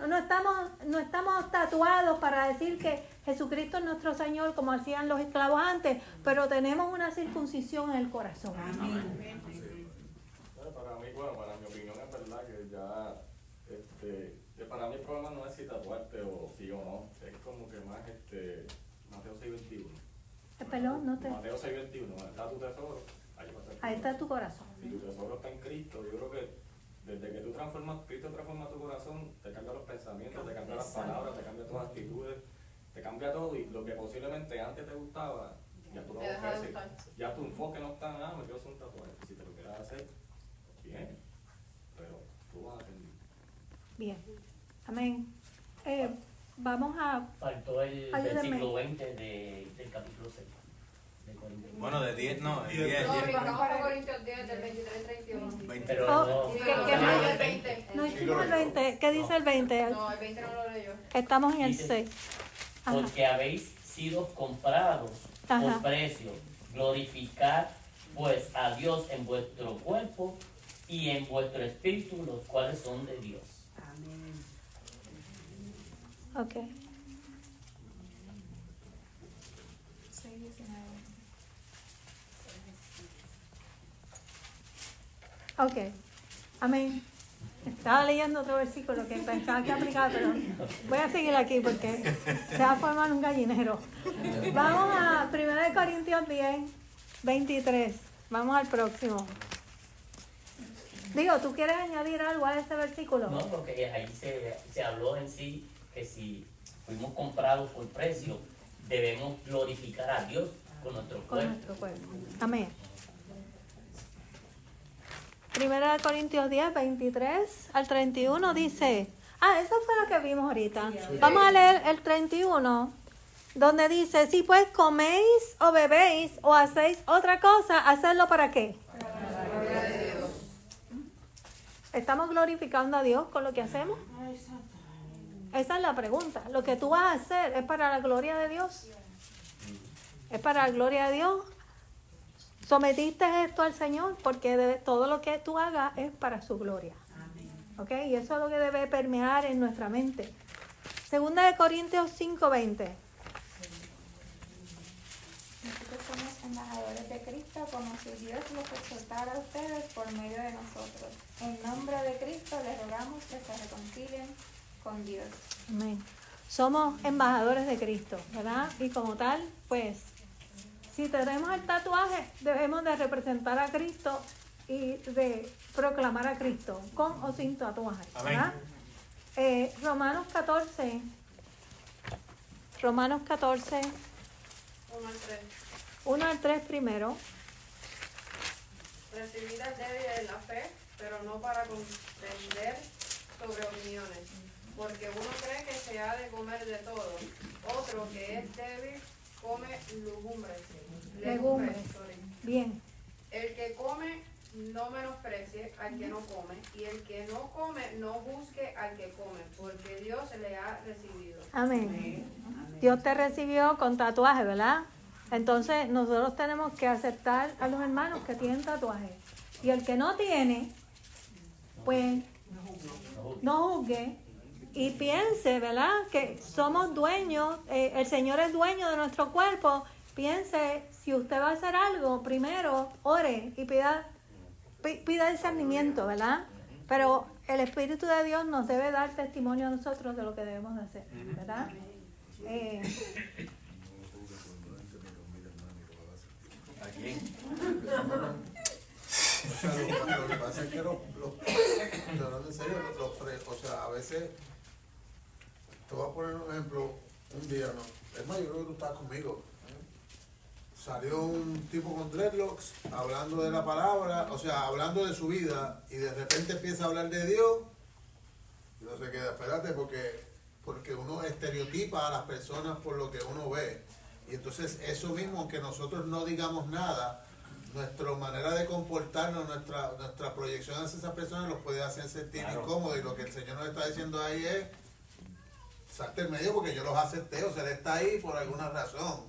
A: No estamos tatuados para decir que Jesucristo es nuestro Señor como hacían los esclavos antes, pero tenemos una circuncisión en el corazón.
P: Para mi opinión es verdad que ya, que para mí el problema no es si tatuarte o sí o no, es como que más Mateo 6:21.
A: Perdón, no te...
P: Mateo 6:21, está tu tesoro,
A: ahí está tu corazón.
P: Si tu tesoro está en Cristo, yo creo que desde que Cristo transforma tu corazón, te cambia los pensamientos, te cambia las palabras, te cambia tus actitudes, te cambia todo, y lo que posiblemente antes te gustaba, ya tú no lo ofreces, ya tu enfoque no está en nada, me quiero hacer un tatuaje. Si te lo quieres hacer, bien, pero tú vas a aprender.
A: Bien, amén. Vamos a...
H: Faltó el versículo 20 del capítulo 6.
F: Bueno, de 10 no, de 10.
C: No, vamos a Corintios 10, del 23-31.
H: Pero
A: no hicimos el 20. ¿Qué dice el 20?
C: No, el 20 no lo leo.
A: Estamos en el 6.
H: Porque habéis sido comprados por precio. Glorificad pues a Dios en vuestro cuerpo y en vuestro espíritu, los cuales son de Dios.
L: Amén.
A: Ok. Ok, amén. Estaba leyendo otro versículo que pensaba que aplicaba, pero voy a seguir aquí porque se va a formar un gallinero. Vamos a 1 Corintios 10, 23. Vamos al próximo. Digo, ¿tú quieres añadir algo a ese versículo?
H: No, porque ahí se habló en sí que si fuimos comprados por precio, debemos glorificar a Dios con nuestro
A: Con
H: cuerpo.
A: nuestro cuerpo. Amén. Primera de Corintios 10, 23 al 31 dice, esa fue la que vimos ahorita. Vamos a leer el 31, donde dice, si pues coméis o bebéis o hacéis otra cosa, ¿hacedlo para qué? ¿Estamos glorificando a Dios con lo que hacemos? Esa es la pregunta. ¿Lo que tú vas a hacer es para la gloria de Dios? ¿Es para la gloria de Dios? ¿Sometiste esto al Señor? Porque todo lo que tú hagas es para su gloria. ¿Ok? Y eso es lo que debe permear en nuestra mente. Segunda de Corintios 5:20.
Q: Nosotros somos embajadores de Cristo, como si Dios los exaltara a ustedes por medio de nosotros. En nombre de Cristo les rogamos que se reconcilien con Dios.
A: Amén. Somos embajadores de Cristo, ¿verdad? Y como tal, pues, si tenemos el tatuaje, debemos de representar a Cristo y de proclamar a Cristo, con o sin tatuaje, ¿verdad? Romanos 14.
C: 1 al 3.
A: 1 al 3 primero.
C: Recibid al débil en la fe, pero no para contender sobre opiniones, porque uno cree que se ha de comer de todo, otro que es débil come legumbres.
A: Bien.
C: El que come no menosprecie al que no come, y el que no come no juzgue al que come, porque Dios le ha recibido.
A: Amén. Dios te recibió con tatuaje, ¿verdad? Entonces nosotros tenemos que aceptar a los hermanos que tienen tatuaje. Y el que no tiene, pues no juzgue y piense, ¿verdad? Que somos dueños, el Señor es dueño de nuestro cuerpo. Piense, si usted va a hacer algo, primero ore y pida discernimiento, ¿verdad? Pero el Espíritu de Dios nos debe dar testimonio a nosotros de lo que debemos de hacer, ¿verdad?
F: ¿A quién?
I: O sea, lo que pasa es que hablando en serio, o sea, a veces, te voy a poner un ejemplo, un día, ¿no? Es más, yo creo que tú estás conmigo. Salió un tipo con dreadlocks hablando de la palabra, o sea, hablando de su vida, y de repente empieza a hablar de Dios, y no se queda, espérate, porque uno estereotipa a las personas por lo que uno ve. Y entonces eso mismo, aunque nosotros no digamos nada, nuestra manera de comportarnos, nuestra proyección hacia esas personas los puede hacer sentir incómodos. Y lo que el Señor nos está diciendo ahí es, salte en medio porque yo los acepté, o sea, Él está ahí por alguna razón.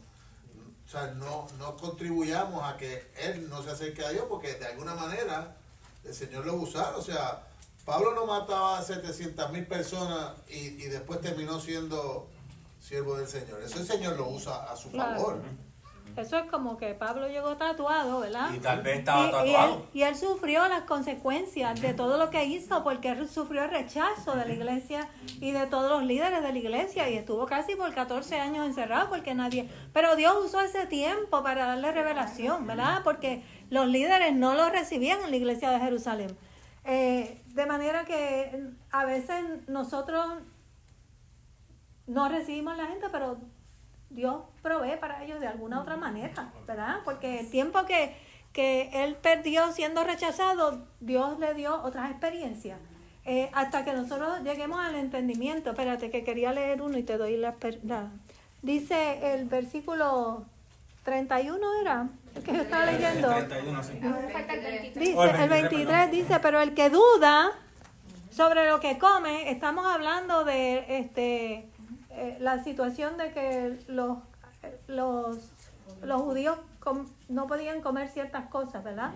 I: O sea, no contribuyamos a que Él no se acerque a Dios, porque de alguna manera el Señor lo va a usar. O sea, Pablo no mataba a 700,000 personas y después terminó siendo siervo del Señor. Eso el Señor lo usa a su favor.
A: Eso es como que Pablo llegó tatuado, ¿verdad?
F: Y tal vez estaba tatuado.
A: Y él sufrió las consecuencias de todo lo que hizo, porque él sufrió el rechazo de la iglesia y de todos los líderes de la iglesia, y estuvo casi por 14 años encerrado porque nadie... Pero Dios usó ese tiempo para darle revelación, ¿verdad? Porque los líderes no lo recibían en la iglesia de Jerusalén. De manera que a veces nosotros no recibimos a la gente, pero Dios provee para ellos de alguna otra manera, ¿verdad? Porque el tiempo que él perdió siendo rechazado, Dios le dio otras experiencias. Hasta que nosotros lleguemos al entendimiento. Espérate, que quería leer uno y te doy la... Dice el versículo 31, ¿era? El que yo estaba leyendo.
F: 31, sí.
A: Dice, el 23 dice, pero el que duda sobre lo que come, estamos hablando de la situación de que los judíos no podían comer ciertas cosas, ¿verdad?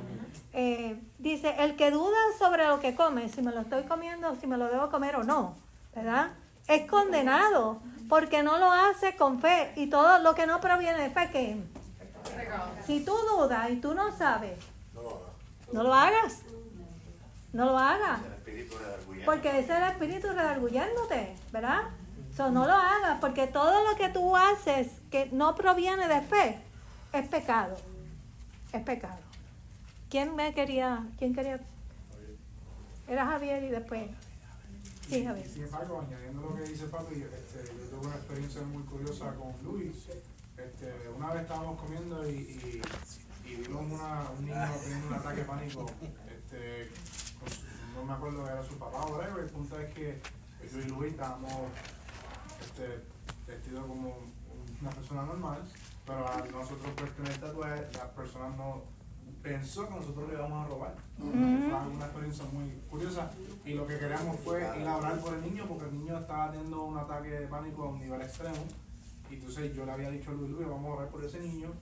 A: Dice, el que duda sobre lo que come, si me lo estoy comiendo, si me lo debo comer o no, ¿verdad? Es condenado porque no lo hace con fe, y todo lo que no proviene de fe, ¿qué? Si tú dudas y tú no sabes, no lo hagas. No lo hagas. Porque ese es el espíritu redarguyéndote, ¿verdad? No lo hagas, porque todo lo que tú haces que no proviene de fe es pecado. es pecado. ¿Quién quería? Era Javier y después. Sí, Javier.
R: Sin embargo, añadiendo lo que dice papi, yo tuve una experiencia muy curiosa con Luis. Una vez estábamos comiendo y vimos un niño teniendo un ataque de pánico. No me acuerdo que era su papá o whatever. El punto es que yo y Luis estábamos vestidos como una persona normal, pero a nosotros por tener tatuajes, la persona no pensó que nosotros le íbamos a robar. Fue una experiencia muy curiosa y lo que queríamos fue ir a orar por el niño porque el niño estaba teniendo un ataque de pánico a un nivel extremo. Y entonces yo le había dicho a Luis, vamos a orar por ese niño,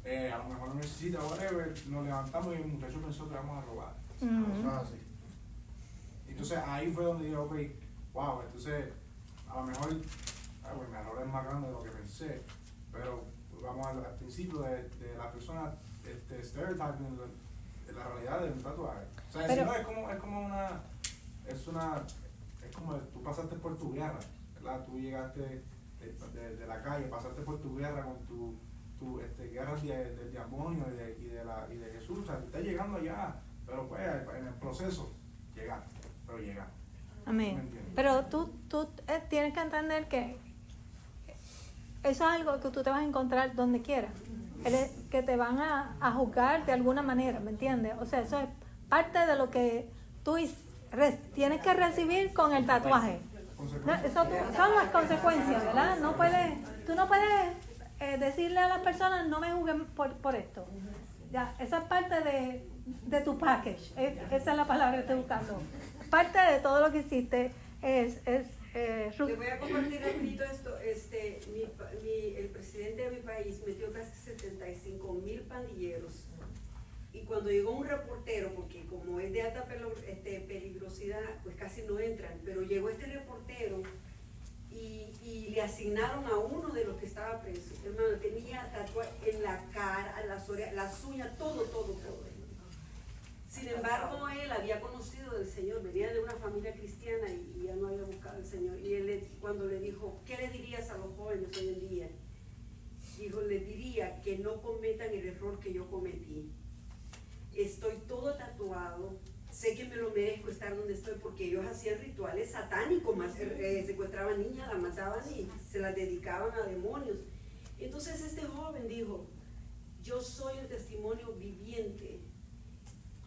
R: a lo mejor lo necesita, whatever. Nos levantamos y el muchacho pensó que íbamos a robar. Entonces ahí fue donde dije, ok, wow, entonces a lo mejor mi error es más grande de lo que pensé, pero vamos al principio de la persona stereotyping de la realidad de un tatuaje. O sea, pero, es como tú pasaste por tu guerra, ¿verdad? Tú llegaste de la calle, pasaste por tu guerra con tu guerra del demonio y de Jesús. O sea, tú estás llegando allá, pero pues en el proceso llegaste, pero llegaste.
A: Amén. Pero tú tienes que entender que eso es algo que tú te vas a encontrar donde quieras, que te van a juzgar de alguna manera, ¿me entiendes? O sea, eso es parte de lo que tú tienes que recibir con el tatuaje. Eso son las consecuencias, ¿verdad? Tú no puedes decirle a las personas no me juzguen por esto. Ya, esa es parte de tu package. Esa es la palabra que estoy buscando. Parte de todo lo que hiciste es
E: Le voy a compartir rapidito esto. El presidente de mi país metió casi 75,000 pandilleros. Y cuando llegó un reportero, porque como es de alta peligrosidad, pues casi no entran, pero llegó este reportero y le asignaron a uno de los que estaba preso. Hermano, tenía tatuaje en la cara, las uñas, todo. Sin embargo, él había conocido del Señor, venía de una familia cristiana y ya no había buscado al Señor. Y él cuando le dijo, ¿qué le dirías a los jóvenes hoy en día? Dijo, les diría que no cometan el error que yo cometí. Estoy todo tatuado, sé que me lo merezco estar donde estoy porque ellos hacían rituales satánicos, secuestraban niñas, las mataban y se las dedicaban a demonios. Entonces este joven dijo, yo soy el testimonio viviente.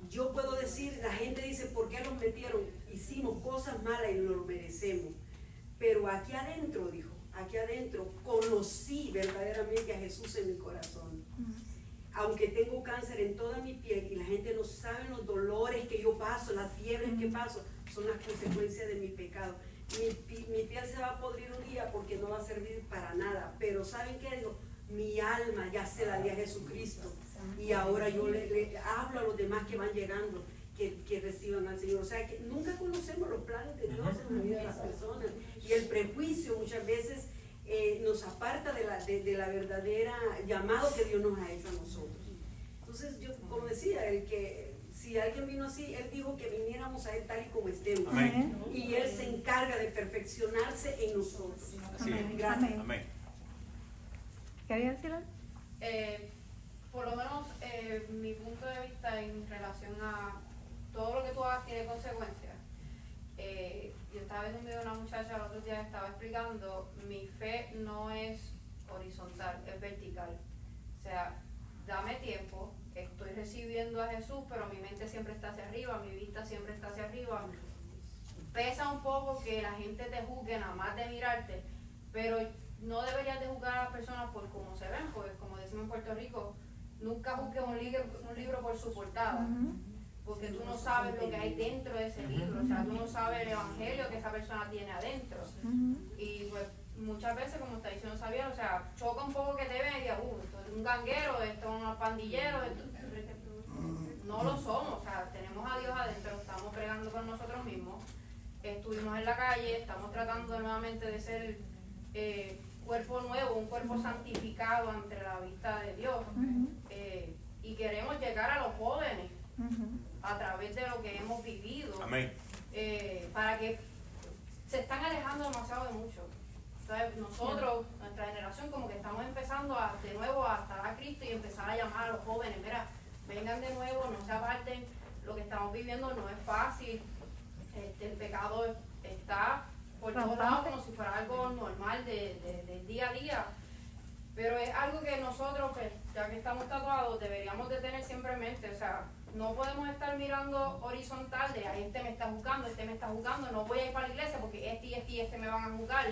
E: Yo puedo decir, la gente dice, ¿por qué los metieron? Hicimos cosas malas y nos lo merecemos. Pero aquí adentro, dijo, aquí adentro conocí verdaderamente a Jesús en mi corazón. Aunque tengo cáncer en toda mi piel y la gente no sabe los dolores que yo paso, las fiebres que paso, son las consecuencias de mi pecado. Mi piel se va a podrir un día porque no va a servir para nada. Pero ¿saben qué? Digo, mi alma ya se la di a Jesucristo. Y ahora yo le hablo a los demás que van llegando, que reciban al Señor. O sea, que nunca conocemos los planes de Dios en la vida de las personas. Y el prejuicio muchas veces nos aparta de la verdadera llamado que Dios nos ha hecho a nosotros. Entonces, yo, como decía, si alguien vino así, Él dijo que viniéramos a Él tal y como estemos. Amén. Y Él se encarga de perfeccionarse en nosotros.
F: Amén.
E: Gracias.
F: Amén.
A: ¿Quería decir algo?
C: Por lo menos mi punto de vista en relación a todo lo que tú hagas tiene consecuencias. Yo estaba viendo un video de una muchacha el otro día que estaba explicando, mi fe no es horizontal, es vertical. O sea, dame tiempo, estoy recibiendo a Jesús, pero mi mente siempre está hacia arriba, mi vista siempre está hacia arriba. Pesa un poco que la gente te juzgue nada más de mirarte, pero no deberías de juzgar a las personas por cómo se ven, porque como decimos en Puerto Rico, nunca juzgues un libro por su portada, porque tú no sabes lo que hay dentro de ese libro, o sea, tú no sabes el evangelio que esa persona tiene adentro. Y pues muchas veces, como está diciendo Xavier, o sea, choca un poco que te ven y digas, esto es un ganguero, esto es un pandillero, no lo somos, o sea, tenemos a Dios adentro, estamos pregando con nosotros mismos, estuvimos en la calle, estamos tratando nuevamente de ser cuerpo nuevo, un cuerpo santificado ante la vista de Dios, y queremos llegar a los jóvenes a través de lo que hemos vivido.
F: Amén.
C: Para que se están alejando demasiado de mucho. Entonces, nosotros, nuestra generación, como que estamos empezando de nuevo a estar a Cristo y empezar a llamar a los jóvenes, mira, vengan de nuevo, no se aparten. Lo que estamos viviendo no es fácil. El pecado está por todos lados como si fuera algo normal del día a día. Pero es algo que nosotros, pues, ya que estamos tatuados, deberíamos de tener siempre en mente. O sea, no podemos estar mirando horizontal de este me está juzgando, no voy a ir para la iglesia porque este me van a juzgar.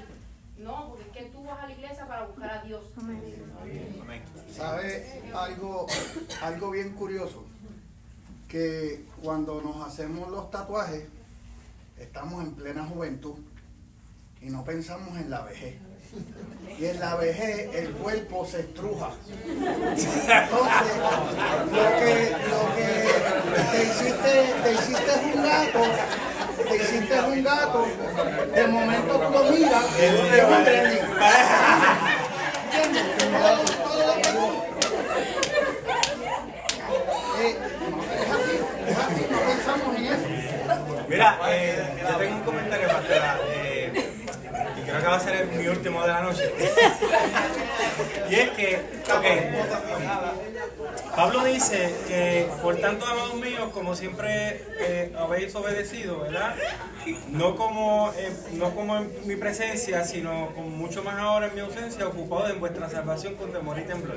C: No, porque es que tú vas a la iglesia para buscar a Dios.
B: ¿Sabe algo bien curioso? Que cuando nos hacemos los tatuajes, estamos en plena juventud y no pensamos en la vejez. Y en la vejez el cuerpo se estruja. Entonces, lo que te hiciste un gato, de momento tú lo miras y es un gremlin. ¿Entiendes? Todo lo que es así, no pensamos en eso.
F: Mira, yo tengo un comentario, pastora, y creo que va a ser mi último de la noche. Y es que, Pablo dice que, por tanto, amados míos, como siempre habéis obedecido, ¿verdad? No como en mi presencia, sino con mucho más ahora en mi ausencia, ocupados en vuestra salvación con temor y temblor.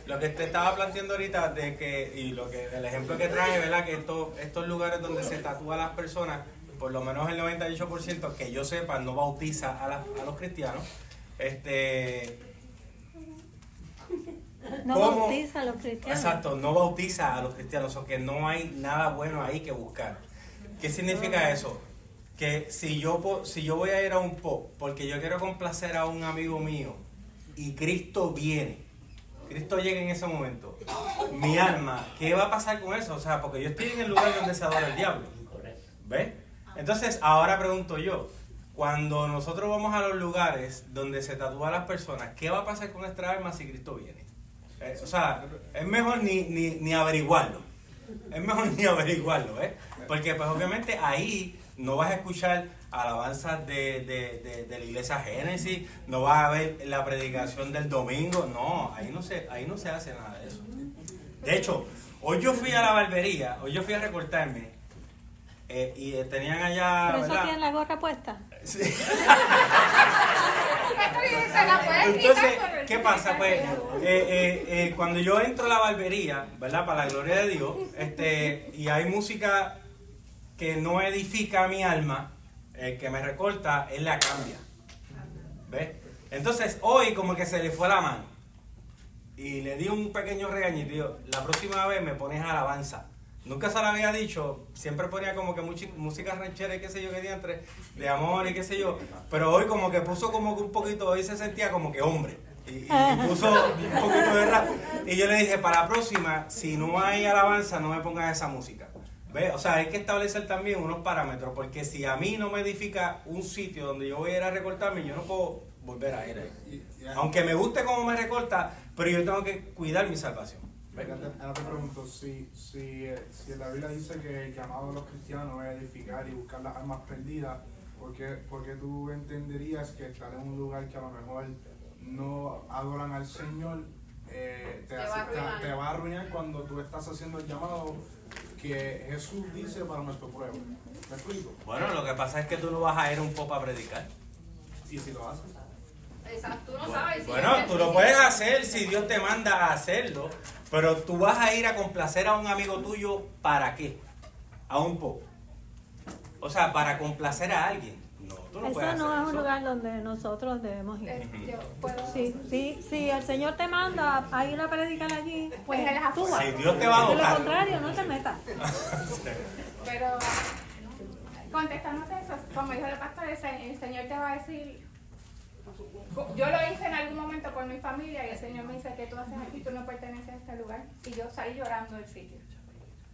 F: Lo que te estaba planteando ahorita de que, y el ejemplo que trae, ¿verdad? Que estos lugares donde se tatúa a las personas, por lo menos el 98% que yo sepa no bautiza a los cristianos.
A: No bautiza a los cristianos.
F: Exacto, no bautiza a los cristianos, o que no hay nada bueno ahí que buscar. ¿Qué significa eso? Que si yo voy a ir a un pop porque yo quiero complacer a un amigo mío y Cristo llega en ese momento, mi alma, ¿qué va a pasar con eso? O sea, porque yo estoy en el lugar donde se adora el diablo. ¿Ves? Entonces, ahora pregunto yo, cuando nosotros vamos a los lugares donde se tatúan a las personas, ¿qué va a pasar con nuestra alma si Cristo viene? O sea, es mejor ni averiguarlo. Es mejor ni averiguarlo, ¿eh? Porque pues obviamente ahí no vas a escuchar alabanzas de la iglesia Génesis, no vas a ver la predicación del domingo, no, ahí no se hace nada de eso. De hecho, hoy yo fui a la barbería, hoy yo fui a recortarme, y tenían allá,
A: ¿Pero eso
F: ¿verdad?
A: tiene la gorra puesta?
F: Sí. Entonces, ¿qué pasa? Pues, cuando yo entro a la barbería, ¿verdad? Para la gloria de Dios, y hay música que no edifica mi alma, que me recorta, él la cambia. ¿Ves? Entonces, hoy como que se le fue la mano. Y le di un pequeño regañito. Digo, la próxima vez me pones alabanza. Nunca se lo había dicho, siempre ponía como que música ranchera y qué sé yo, que diantre, de amor y qué sé yo, pero hoy como que puso como que un poquito, hoy se sentía como que hombre, y puso un poquito de rap, y yo le dije, para la próxima, si no hay alabanza, no me pongas esa música. ¿Ves? O sea, hay que establecer también unos parámetros, porque si a mí no me edifica un sitio donde yo voy a ir a recortarme, yo no puedo volver a ir ahí. Aunque me guste cómo me recorta, pero yo tengo que cuidar mi salvación.
R: Ahora te pregunto, si la Biblia dice que el llamado de los cristianos es edificar y buscar las almas perdidas, ¿por qué tú entenderías que estar en un lugar que a lo mejor no adoran al Señor te va a arruinar cuando tú estás haciendo el llamado que Jesús dice para nuestro pueblo? ¿Me explico?
F: Bueno, lo que pasa es que tú no vas a ir a un pop a predicar.
R: ¿Y si lo haces?
C: Exacto, tú no sabes.
F: Bueno, tú lo puedes hacer si Dios te manda a hacerlo, pero tú vas a ir a complacer a un amigo tuyo, ¿para qué? A un pop. O sea, para complacer a alguien. No, tú no
A: Eso
F: puedes hacer
A: no es un
F: eso.
A: lugar donde nosotros debemos ir.
Q: Yo puedo...
A: Si el Señor te manda a ir a predicar allí, pues tú vas.
F: Si Dios te va a
A: De lo
F: dotar.
A: contrario, no te metas.
Q: Pero contestándote eso, como dijo el pastor, el Señor te va a decir, yo lo hice en algún momento por mi familia y el Señor me dice, ¿qué tú haces aquí? Tú no perteneces a este lugar. Y yo salí llorando del sitio.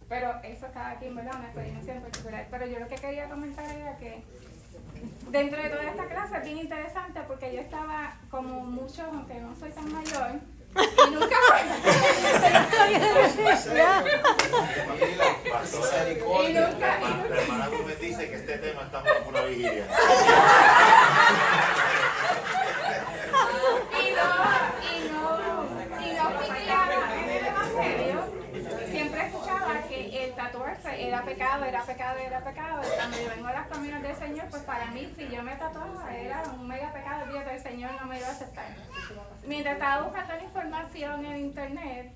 Q: Pero eso cada quien, ¿verdad? Una experiencia en particular. Pero yo lo que quería comentar era que dentro de toda esta clase es bien interesante porque yo estaba como mucho, aunque no soy tan mayor, y nunca
D: La hermana Gómez dice que este tema está como una vigilia.
Q: y no piteaba en el evangelio, siempre pecado, era pecado, era pecado. Y cuando yo vengo a los caminos del Señor, pues para mí, si yo me tatuaba, era un mega pecado. Fíjate, el Señor no me iba a aceptar. Mientras estaba buscando la información en internet,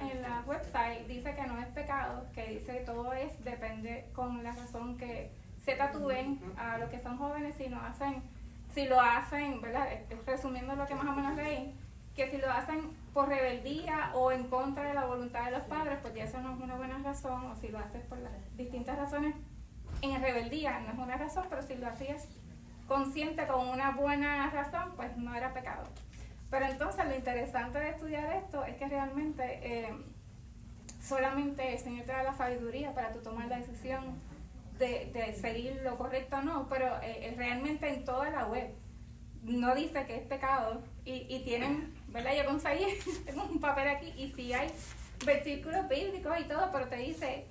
Q: en la website dice que no es pecado, que dice que todo depende con la razón que se tatúen a los que son jóvenes, si lo hacen, ¿verdad? Resumiendo lo que más o menos leí, que si lo hacen por rebeldía o en contra de la voluntad de los padres, pues ya eso no es una buena razón, o si lo haces por las distintas razones, en rebeldía no es una razón, pero si lo hacías consciente con una buena razón, pues no era pecado. Pero entonces lo interesante de estudiar esto es que realmente solamente el Señor te da la sabiduría para tú tomar la decisión de seguir lo correcto o no, pero realmente en toda la web no dice que es pecado y tienen, ¿verdad? Yo conseguí, tengo un papel aquí y sí hay versículos bíblicos y todo, pero te dice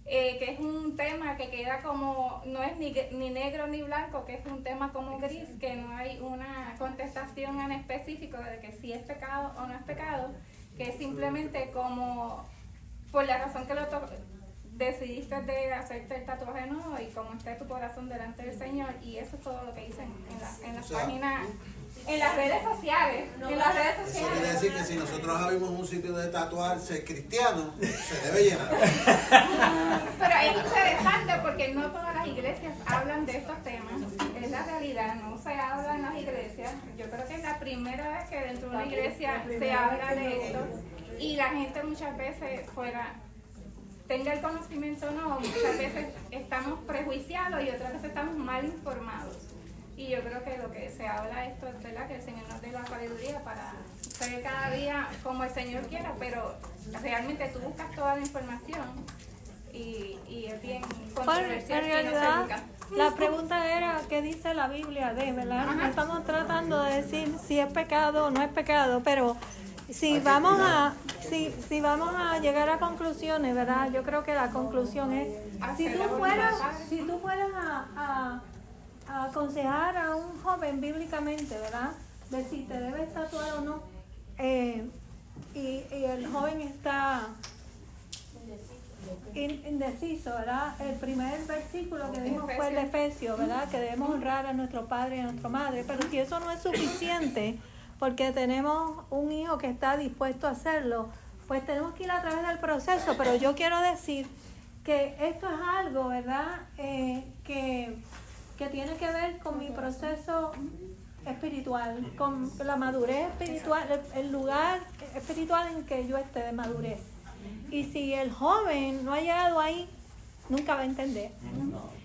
Q: que es un tema que queda como, no es ni negro ni blanco, que es un tema como gris, que no hay una contestación en específico de que si es pecado o no es pecado, que es simplemente como por la razón que decidiste de hacerte el tatuaje nuevo y como esté tu corazón delante del Señor, y eso es todo lo que dicen en las páginas, en las redes sociales.
I: Eso quiere decir que si nosotros abrimos un sitio de tatuarse cristiano, se debe llenar.
Q: Pero es interesante porque no todas las iglesias hablan de estos temas, es la realidad, no se habla en las iglesias. Yo creo que es la primera vez que dentro de una iglesia se habla de esto y la gente muchas veces tenga el conocimiento o no, muchas veces estamos prejuiciados y otras veces estamos mal informados. Y yo creo que lo que se habla esto es, ¿verdad?, que el Señor nos dé la sabiduría para ser cada día como el Señor quiera, pero realmente tú buscas toda la información y es bien controversial.
A: En realidad, la pregunta era ¿qué dice la Biblia de, verdad? No estamos tratando de decir si es pecado o no es pecado, pero si vamos a llegar a conclusiones, ¿verdad? Yo creo que la conclusión es si tú fueras a aconsejar a un joven bíblicamente, ¿verdad?, de si te debes tatuar o no, y el joven está indeciso, ¿verdad? El primer versículo que dimos fue el de Efesios, ¿verdad?, que debemos honrar a nuestro padre y a nuestra madre, pero si eso no es suficiente, porque tenemos un hijo que está dispuesto a hacerlo, pues tenemos que ir a través del proceso. Pero yo quiero decir que esto es algo, ¿verdad?, que tiene que ver con mi proceso espiritual, con la madurez espiritual, el lugar espiritual en que yo esté de madurez. Y si el joven no ha llegado ahí, nunca va a entender.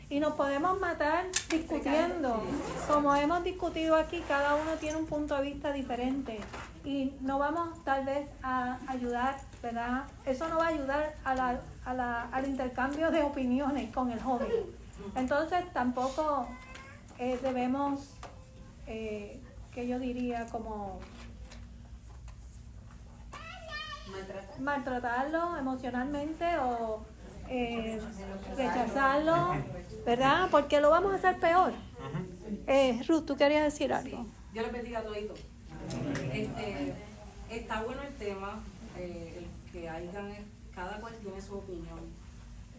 A: Y nos podemos matar discutiendo. Como hemos discutido aquí, cada uno tiene un punto de vista diferente. Y no vamos tal vez a ayudar, ¿verdad? Eso no va a ayudar al intercambio de opiniones con el joven. Entonces tampoco debemos, que yo diría, como maltratarlo emocionalmente o rechazarlo, ¿verdad? Porque lo vamos a hacer peor. Ruth, ¿tú querías decir algo?
T: Dios les bendiga a todito. Está bueno el tema, el que cada cual tiene su opinión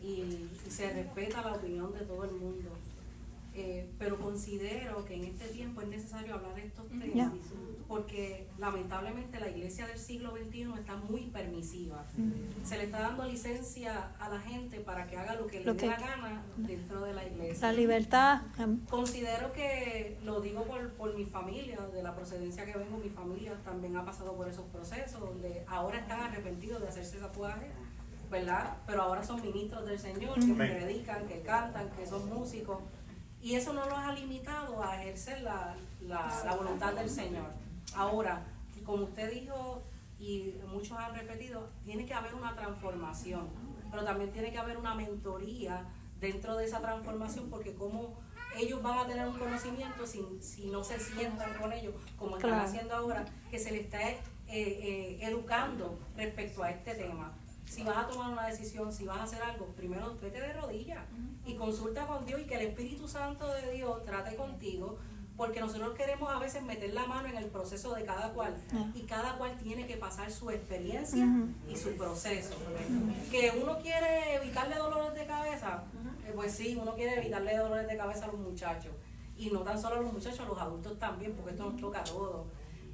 T: y se respeta la opinión de todo el mundo. Pero considero que en este tiempo es necesario hablar de estos temas porque lamentablemente la iglesia del siglo XXI está muy permisiva. Se le está dando licencia a la gente para que haga lo que le dé la gana dentro de la iglesia.
A: La libertad.
T: Considero que, lo digo por mi familia, de la procedencia que vengo, mi familia también ha pasado por esos procesos donde ahora están arrepentidos de hacerse tatuajes, ¿verdad? Pero ahora son ministros del Señor, que predican, que cantan, que son músicos. Y eso no los ha limitado a ejercer la voluntad del Señor. Ahora, como usted dijo y muchos han repetido, tiene que haber una transformación, pero también tiene que haber una mentoría dentro de esa transformación, porque como ellos van a tener un conocimiento si no se sientan con ellos, como están haciendo ahora, que se les está educando respecto a este tema. Si vas a tomar una decisión, si vas a hacer algo, primero vete de rodillas y consulta con Dios y que el Espíritu Santo de Dios trate contigo, porque nosotros queremos a veces meter la mano en el proceso de cada cual y cada cual tiene que pasar su experiencia y su proceso. Que uno quiere evitarle dolores de cabeza, pues sí, uno quiere evitarle dolores de cabeza a los muchachos, y no tan solo a los muchachos, a los adultos también, porque esto nos toca a todos.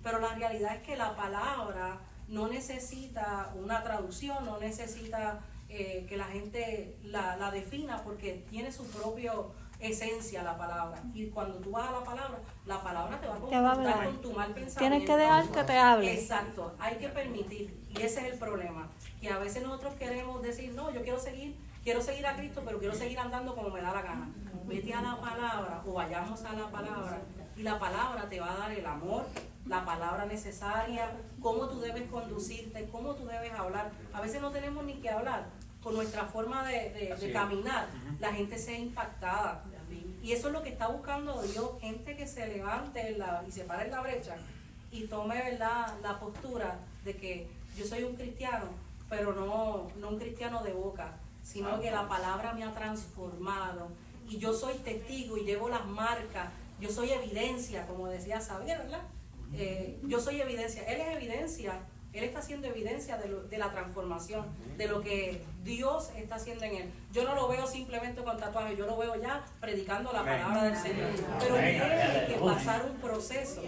T: Pero la realidad es que la palabra no necesita una traducción, no necesita que la gente la defina, porque tiene su propia esencia la palabra. Y cuando tú vas a la palabra te va a confrontar con tu mal pensamiento.
A: Tienes que dejar que te hable.
T: Exacto, hay que permitir, y ese es el problema, que a veces nosotros queremos decir, no, yo quiero seguir a Cristo, pero quiero seguir andando como me da la gana. Vete a la palabra, o vayamos a la palabra, y la palabra te va a dar el amor, la palabra necesaria, cómo tú debes conducirte, cómo tú debes hablar. A veces no tenemos ni que hablar, con nuestra forma de caminar, la gente sea impactada. Y eso es lo que está buscando Dios, gente que se levante y se pare en la brecha y tome, ¿verdad?, la postura de que yo soy un cristiano, pero no un cristiano de boca, sino que la palabra me ha transformado y yo soy testigo y llevo las marcas, yo soy evidencia, como decía Xavier, ¿verdad? Yo soy evidencia, él es evidencia, él está haciendo evidencia de la transformación, de lo que Dios está haciendo en él. Yo no lo veo simplemente con tatuajes, yo lo veo ya predicando la palabra del Señor, pero tiene que pasar un proceso,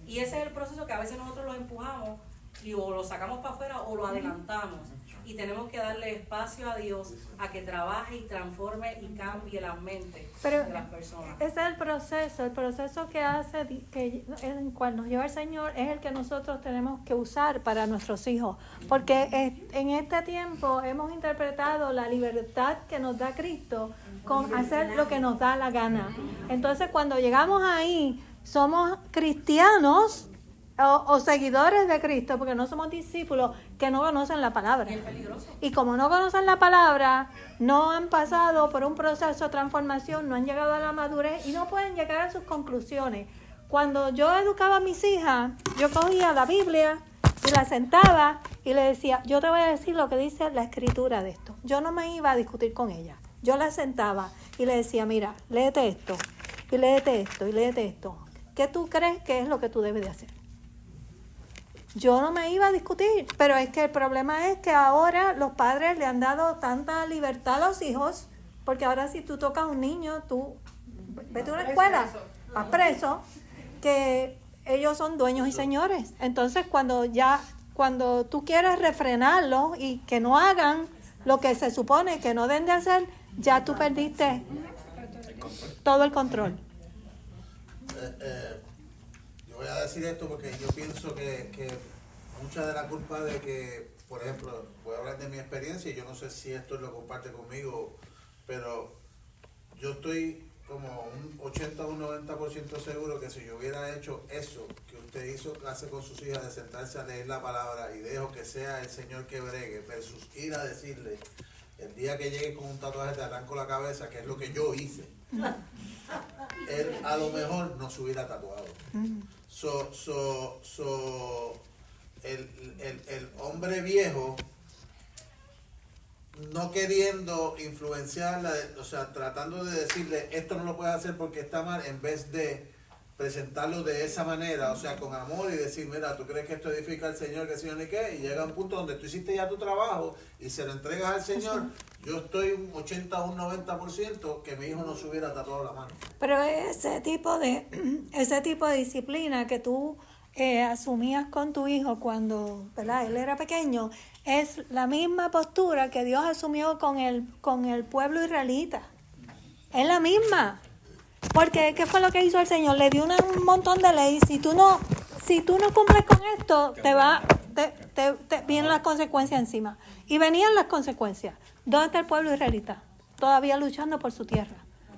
T: y ese es el proceso que a veces nosotros lo empujamos y o lo sacamos para afuera o lo adelantamos. Y tenemos que darle espacio a Dios a que trabaje y transforme y cambie la mente de las personas.
A: Ese es el proceso que hace, en el cual nos lleva el Señor, es el que nosotros tenemos que usar para nuestros hijos. Porque en este tiempo hemos interpretado la libertad que nos da Cristo con hacer lo que nos da la gana. Entonces, cuando llegamos ahí, somos cristianos o seguidores de Cristo, porque no somos discípulos que no conocen la palabra. Y como no conocen la palabra, no han pasado por un proceso de transformación, no han llegado a la madurez y no pueden llegar a sus conclusiones. Cuando yo educaba a mis hijas, yo cogía la Biblia y la sentaba y le decía, yo te voy a decir lo que dice la escritura de esto. Yo no me iba a discutir con ella. Yo la sentaba y le decía, mira, léete esto, y léete esto, y léete esto. ¿Qué tú crees que es lo que tú debes de hacer? Yo no me iba a discutir, pero es que el problema es que ahora los padres le han dado tanta libertad a los hijos, porque ahora si tú tocas a un niño, tú vete a una escuela, vas preso, que ellos son dueños y señores. Entonces cuando tú quieres refrenarlos y que no hagan lo que se supone que no deben de hacer, ya tú perdiste todo el control.
I: Yo voy a decir esto porque yo pienso que mucha de la culpa de que, por ejemplo, voy a hablar de mi experiencia y yo no sé si esto lo comparte conmigo, pero yo estoy como un 80 o un 90% seguro que si yo hubiera hecho eso que usted hace con sus hijas, de sentarse a leer la palabra y dejo que sea el Señor que bregue, versus ir a decirle, el día que llegue con un tatuaje te arranco la cabeza, que es lo que yo hice, él a lo mejor no se hubiera tatuado. El hombre viejo, no queriendo influenciarla, o sea, tratando de decirle esto no lo puedes hacer porque está mal, en vez de presentarlo de esa manera, o sea, con amor, y decir, mira, tú crees que esto edifica al Señor, que Señor ni qué, y llega un punto donde tú hiciste ya tu trabajo y se lo entregas al Señor. Yo estoy un 80 o un 90% que mi hijo no se hubiera tatuado la mano.
A: Pero ese tipo de disciplina que tú asumías con tu hijo cuando, ¿verdad?, él era pequeño, es la misma postura que Dios asumió con el pueblo israelita. Es la misma. Porque ¿qué fue lo que hizo el Señor? Le dio un montón de leyes. Si tú no cumples con esto, te vienen las consecuencias encima. Y venían las consecuencias. ¿Dónde está el pueblo israelita? Todavía luchando por su tierra.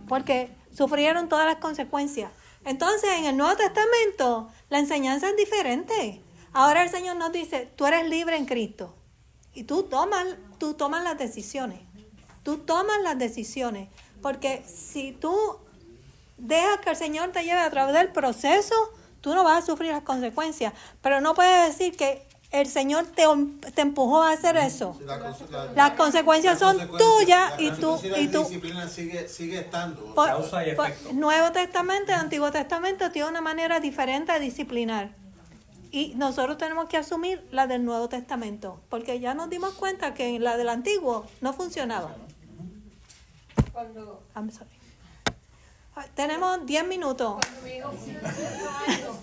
A: Porque sufrieron todas las consecuencias. Entonces, en el Nuevo Testamento, la enseñanza es diferente. Ahora el Señor nos dice, tú eres libre en Cristo. Y tú tomas las decisiones. Tú tomas las decisiones. Porque si tú dejas que el Señor te lleve a través del proceso, tú no vas a sufrir las consecuencias. Pero no puedes decir que el Señor te empujó a hacer eso. Las consecuencias son tuyas y tú.
I: La disciplina sigue estando.
F: Causa y efecto.
A: Nuevo Testamento y Antiguo Testamento tiene una manera diferente de disciplinar. Y nosotros tenemos que asumir la del Nuevo Testamento, porque ya nos dimos cuenta que la del Antiguo no funcionaba. I'm sorry. Tenemos 10 minutos.
S: Cuando mi hijo cumplió 18 años,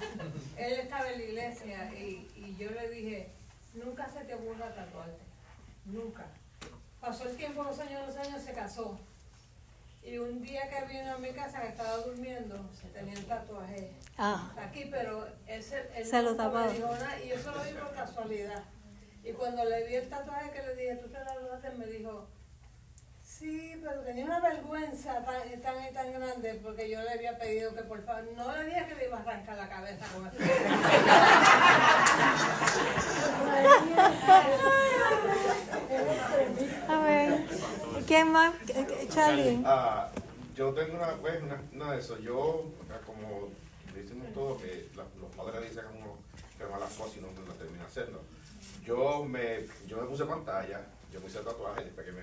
S: él estaba en la iglesia y yo le dije, nunca se te ocurra tatuarte, nunca. Pasó el tiempo, los años, se casó. Y un día que vino a mi casa, que estaba durmiendo, tenía el tatuaje aquí, pero él
A: se lo
S: nunca
A: tapaba.
S: me dijo nada, y yo solo vi por casualidad. Y cuando le vi el tatuaje que le dije, ¿tú te lo tatuaste? Me dijo, sí, pero tenía una vergüenza tan grande porque yo le había pedido que por favor, no le dije que le iba a arrancar la cabeza con eso.
A: A ver, ¿quién más? Charlie.
U: Yo tengo una de eso. Yo, como decimos todos, que los padres dicen que uno que no las cosas y no termina haciendo. Yo me puse pantalla. Yo me hice tatuaje después que me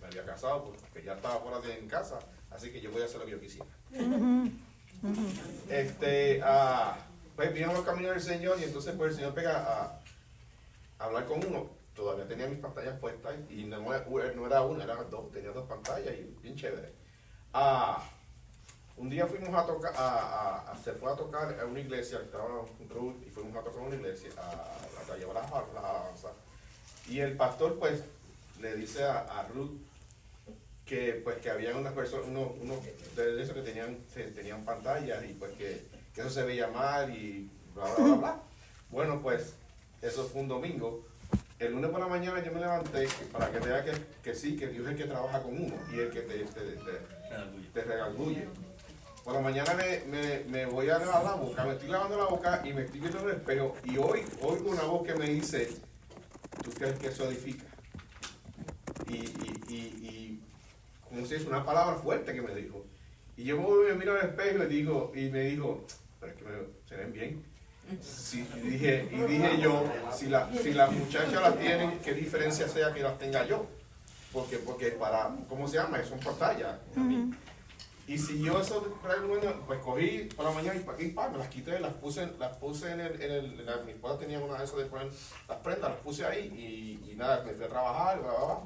U: había casado, porque ya estaba fuera de en casa, así que yo voy a hacer lo que yo quisiera. Pues vino los caminos del Señor y entonces pues el Señor pega a hablar con uno. Todavía tenía mis pantallas puestas y no era una, eran dos, tenía dos pantallas y bien chévere. Un día fuimos a tocar, se fue a tocar a una iglesia, estaba Ruth, y fuimos a tocar a una iglesia, a llevar las alabanzas. Y el pastor pues le dice a Ruth que pues que había unas personas, unos de esos que tenían pantallas y pues que eso se veía mal y bla bla bla bla. Bueno, pues eso fue un domingo. El lunes por la mañana yo me levanté para que vea que sí, que Dios es el que trabaja con uno y el que te regalgulle. Por la mañana me voy a lavar la boca, me estoy lavando la boca y me estoy viendo en el espejo y oigo una voz que me dice, ¿tú crees que eso edifica? Y como si es una palabra fuerte que me dijo. Y yo me miro al espejo y me dijo, pero es que se ven bien. Sí, y dije yo, si las muchachas las tienen, ¿qué diferencia sea que las tenga yo? Porque para, ¿cómo se llama? Son pantallas. Y si yo eso, pues cogí por la mañana y me las quité, las puse en mi esposa tenía una de esas de poner las prendas, las puse ahí y nada, me fui a trabajar, bla, bla, bla.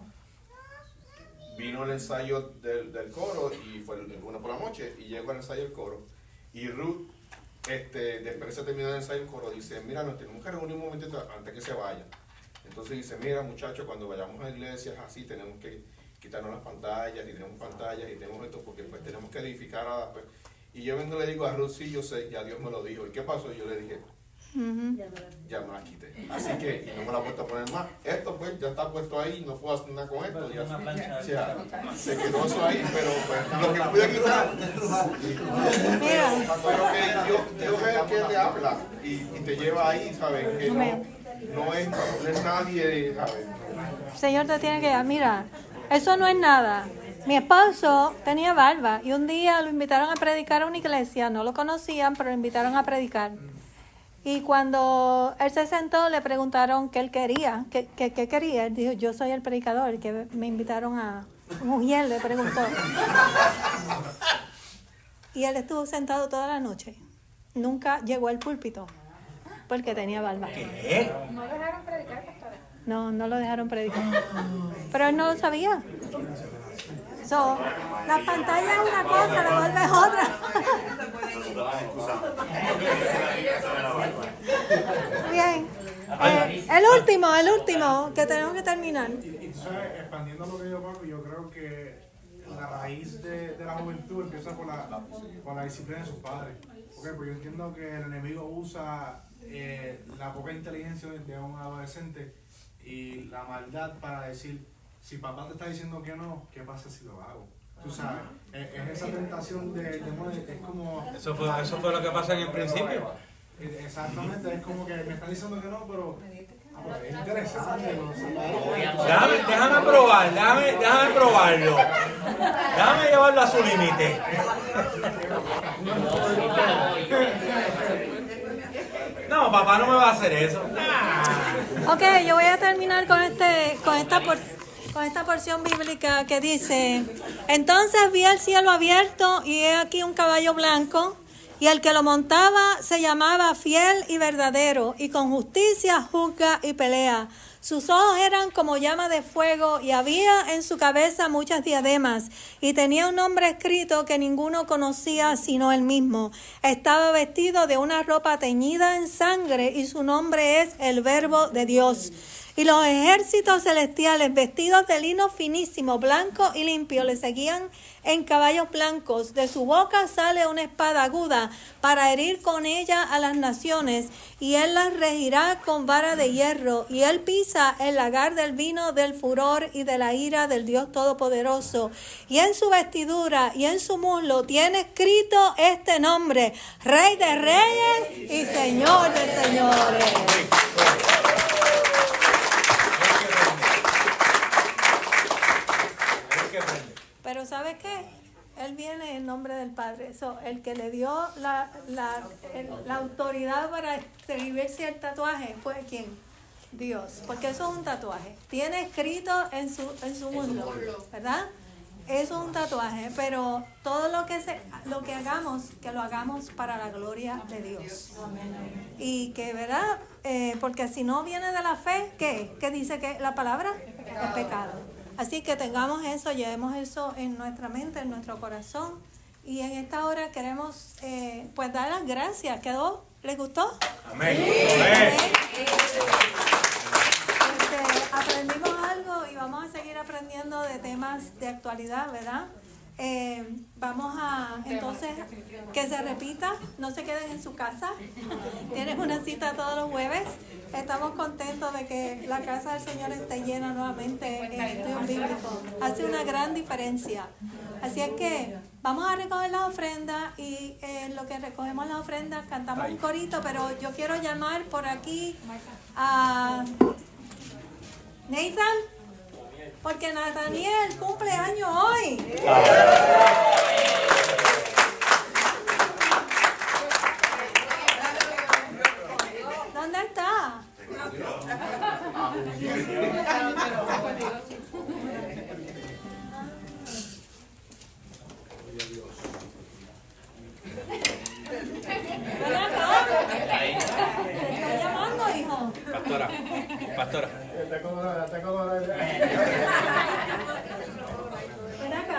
U: Vino el ensayo del coro y fue el lunes por la noche y llegó al ensayo del coro y Ruth, después que se terminó el ensayo del coro, dice, mira, nos tenemos que reunir un momentito antes que se vaya. Entonces dice, mira muchachos, cuando vayamos a iglesias así tenemos que quitarnos las pantallas y tenemos pantallas y tenemos esto porque pues tenemos que edificar a pues. Y yo vengo y le digo a Ruth, sí, yo sé, ya Dios me lo dijo. ¿Y qué pasó? Y yo le dije, ya me la quité. Así que, y no me la he puesto a poner más. Esto pues ya está puesto ahí, no puedo hacer nada con esto. Ya, se quedó eso ahí, pero pues lo que pude quitar. Pero que Dios es el que te habla y te lleva ahí, ¿sabes? Que no es nadie, ¿sabes?
A: El Señor te tiene que dar, mira, eso no es nada. Mi esposo tenía barba y un día lo invitaron a predicar a una iglesia, no lo conocían, pero lo invitaron a predicar. Y cuando él se sentó, le preguntaron qué él quería, qué quería. Él dijo, yo soy el predicador, que me invitaron a mujer, le preguntó. Y él estuvo sentado toda la noche. Nunca llegó al púlpito, porque tenía barba.
F: ¿Qué?
Q: ¿No lo dejaron predicar, pastora?
A: No lo dejaron predicar. Pero él no lo sabía. La pantalla es una cosa, la barba es otra. Bien. El último, que tenemos que terminar.
R: Y tú sabes, expandiendo lo que dijo Paco, yo creo que la raíz de la juventud empieza por la disciplina de sus padres. Porque yo entiendo que el enemigo usa la poca inteligencia de un adolescente y la maldad para decir, si papá te está diciendo que no, ¿qué pasa si lo hago? Tú sabes, es esa tentación del demonio, es como...
F: Eso fue lo que pasó en el principio.
R: Exactamente, es como que me está diciendo que no, pero es interesante.
F: Déjame probarlo. Déjame llevarlo a su límite. No, papá no me va a hacer eso.
A: Ok, yo voy a terminar con esta porción bíblica que dice: entonces vi el cielo abierto y he aquí un caballo blanco, y el que lo montaba se llamaba Fiel y Verdadero, y con justicia juzga y pelea. Sus ojos eran como llama de fuego, y había en su cabeza muchas diademas, y tenía un nombre escrito que ninguno conocía sino él mismo. Estaba vestido de una ropa teñida en sangre, y su nombre es el Verbo de Dios. Y los ejércitos celestiales, vestidos de lino finísimo, blanco y limpio, le seguían en caballos blancos. De su boca sale una espada aguda para herir con ella a las naciones, y él las regirá con vara de hierro, y él pisa el lagar del vino del furor y de la ira del Dios Todopoderoso. Y en su vestidura y en su muslo tiene escrito este nombre: Rey de Reyes y Señor de Señores. Pero ¿sabes qué? Él viene en nombre del Padre. Eso, el que le dio la autoridad para escribirse el tatuaje fue ¿quién? Dios. Porque eso es un tatuaje. Tiene escrito en su muslo, ¿verdad? Eso es un tatuaje. Pero todo lo que hagamos, que lo hagamos para la gloria de Dios. Y que, ¿verdad? Porque si no viene de la fe, ¿qué? ¿Qué dice que la palabra? Es pecado. Así que tengamos eso, llevemos eso en nuestra mente, en nuestro corazón. Y en esta hora queremos pues dar las gracias. ¿Quedó? ¿Les gustó?
F: Amén.
A: Sí. Aprendimos algo y vamos a seguir aprendiendo de temas de actualidad, ¿verdad? Vamos a, entonces, que se repita, no se queden en su casa. Tienen una cita todos los jueves. Estamos contentos de que la casa del Señor esté llena nuevamente en estudios bíblicos. Hace una gran diferencia. Así es que vamos a recoger las ofrendas y en lo que recogemos las ofrendas cantamos un corito, pero yo quiero llamar por aquí a Nathan, porque Nathaniel cumple años hoy. ¿Dónde está? Ven acá. ¿Te está llamando, hijo?
F: Pastora.
A: Ven acá.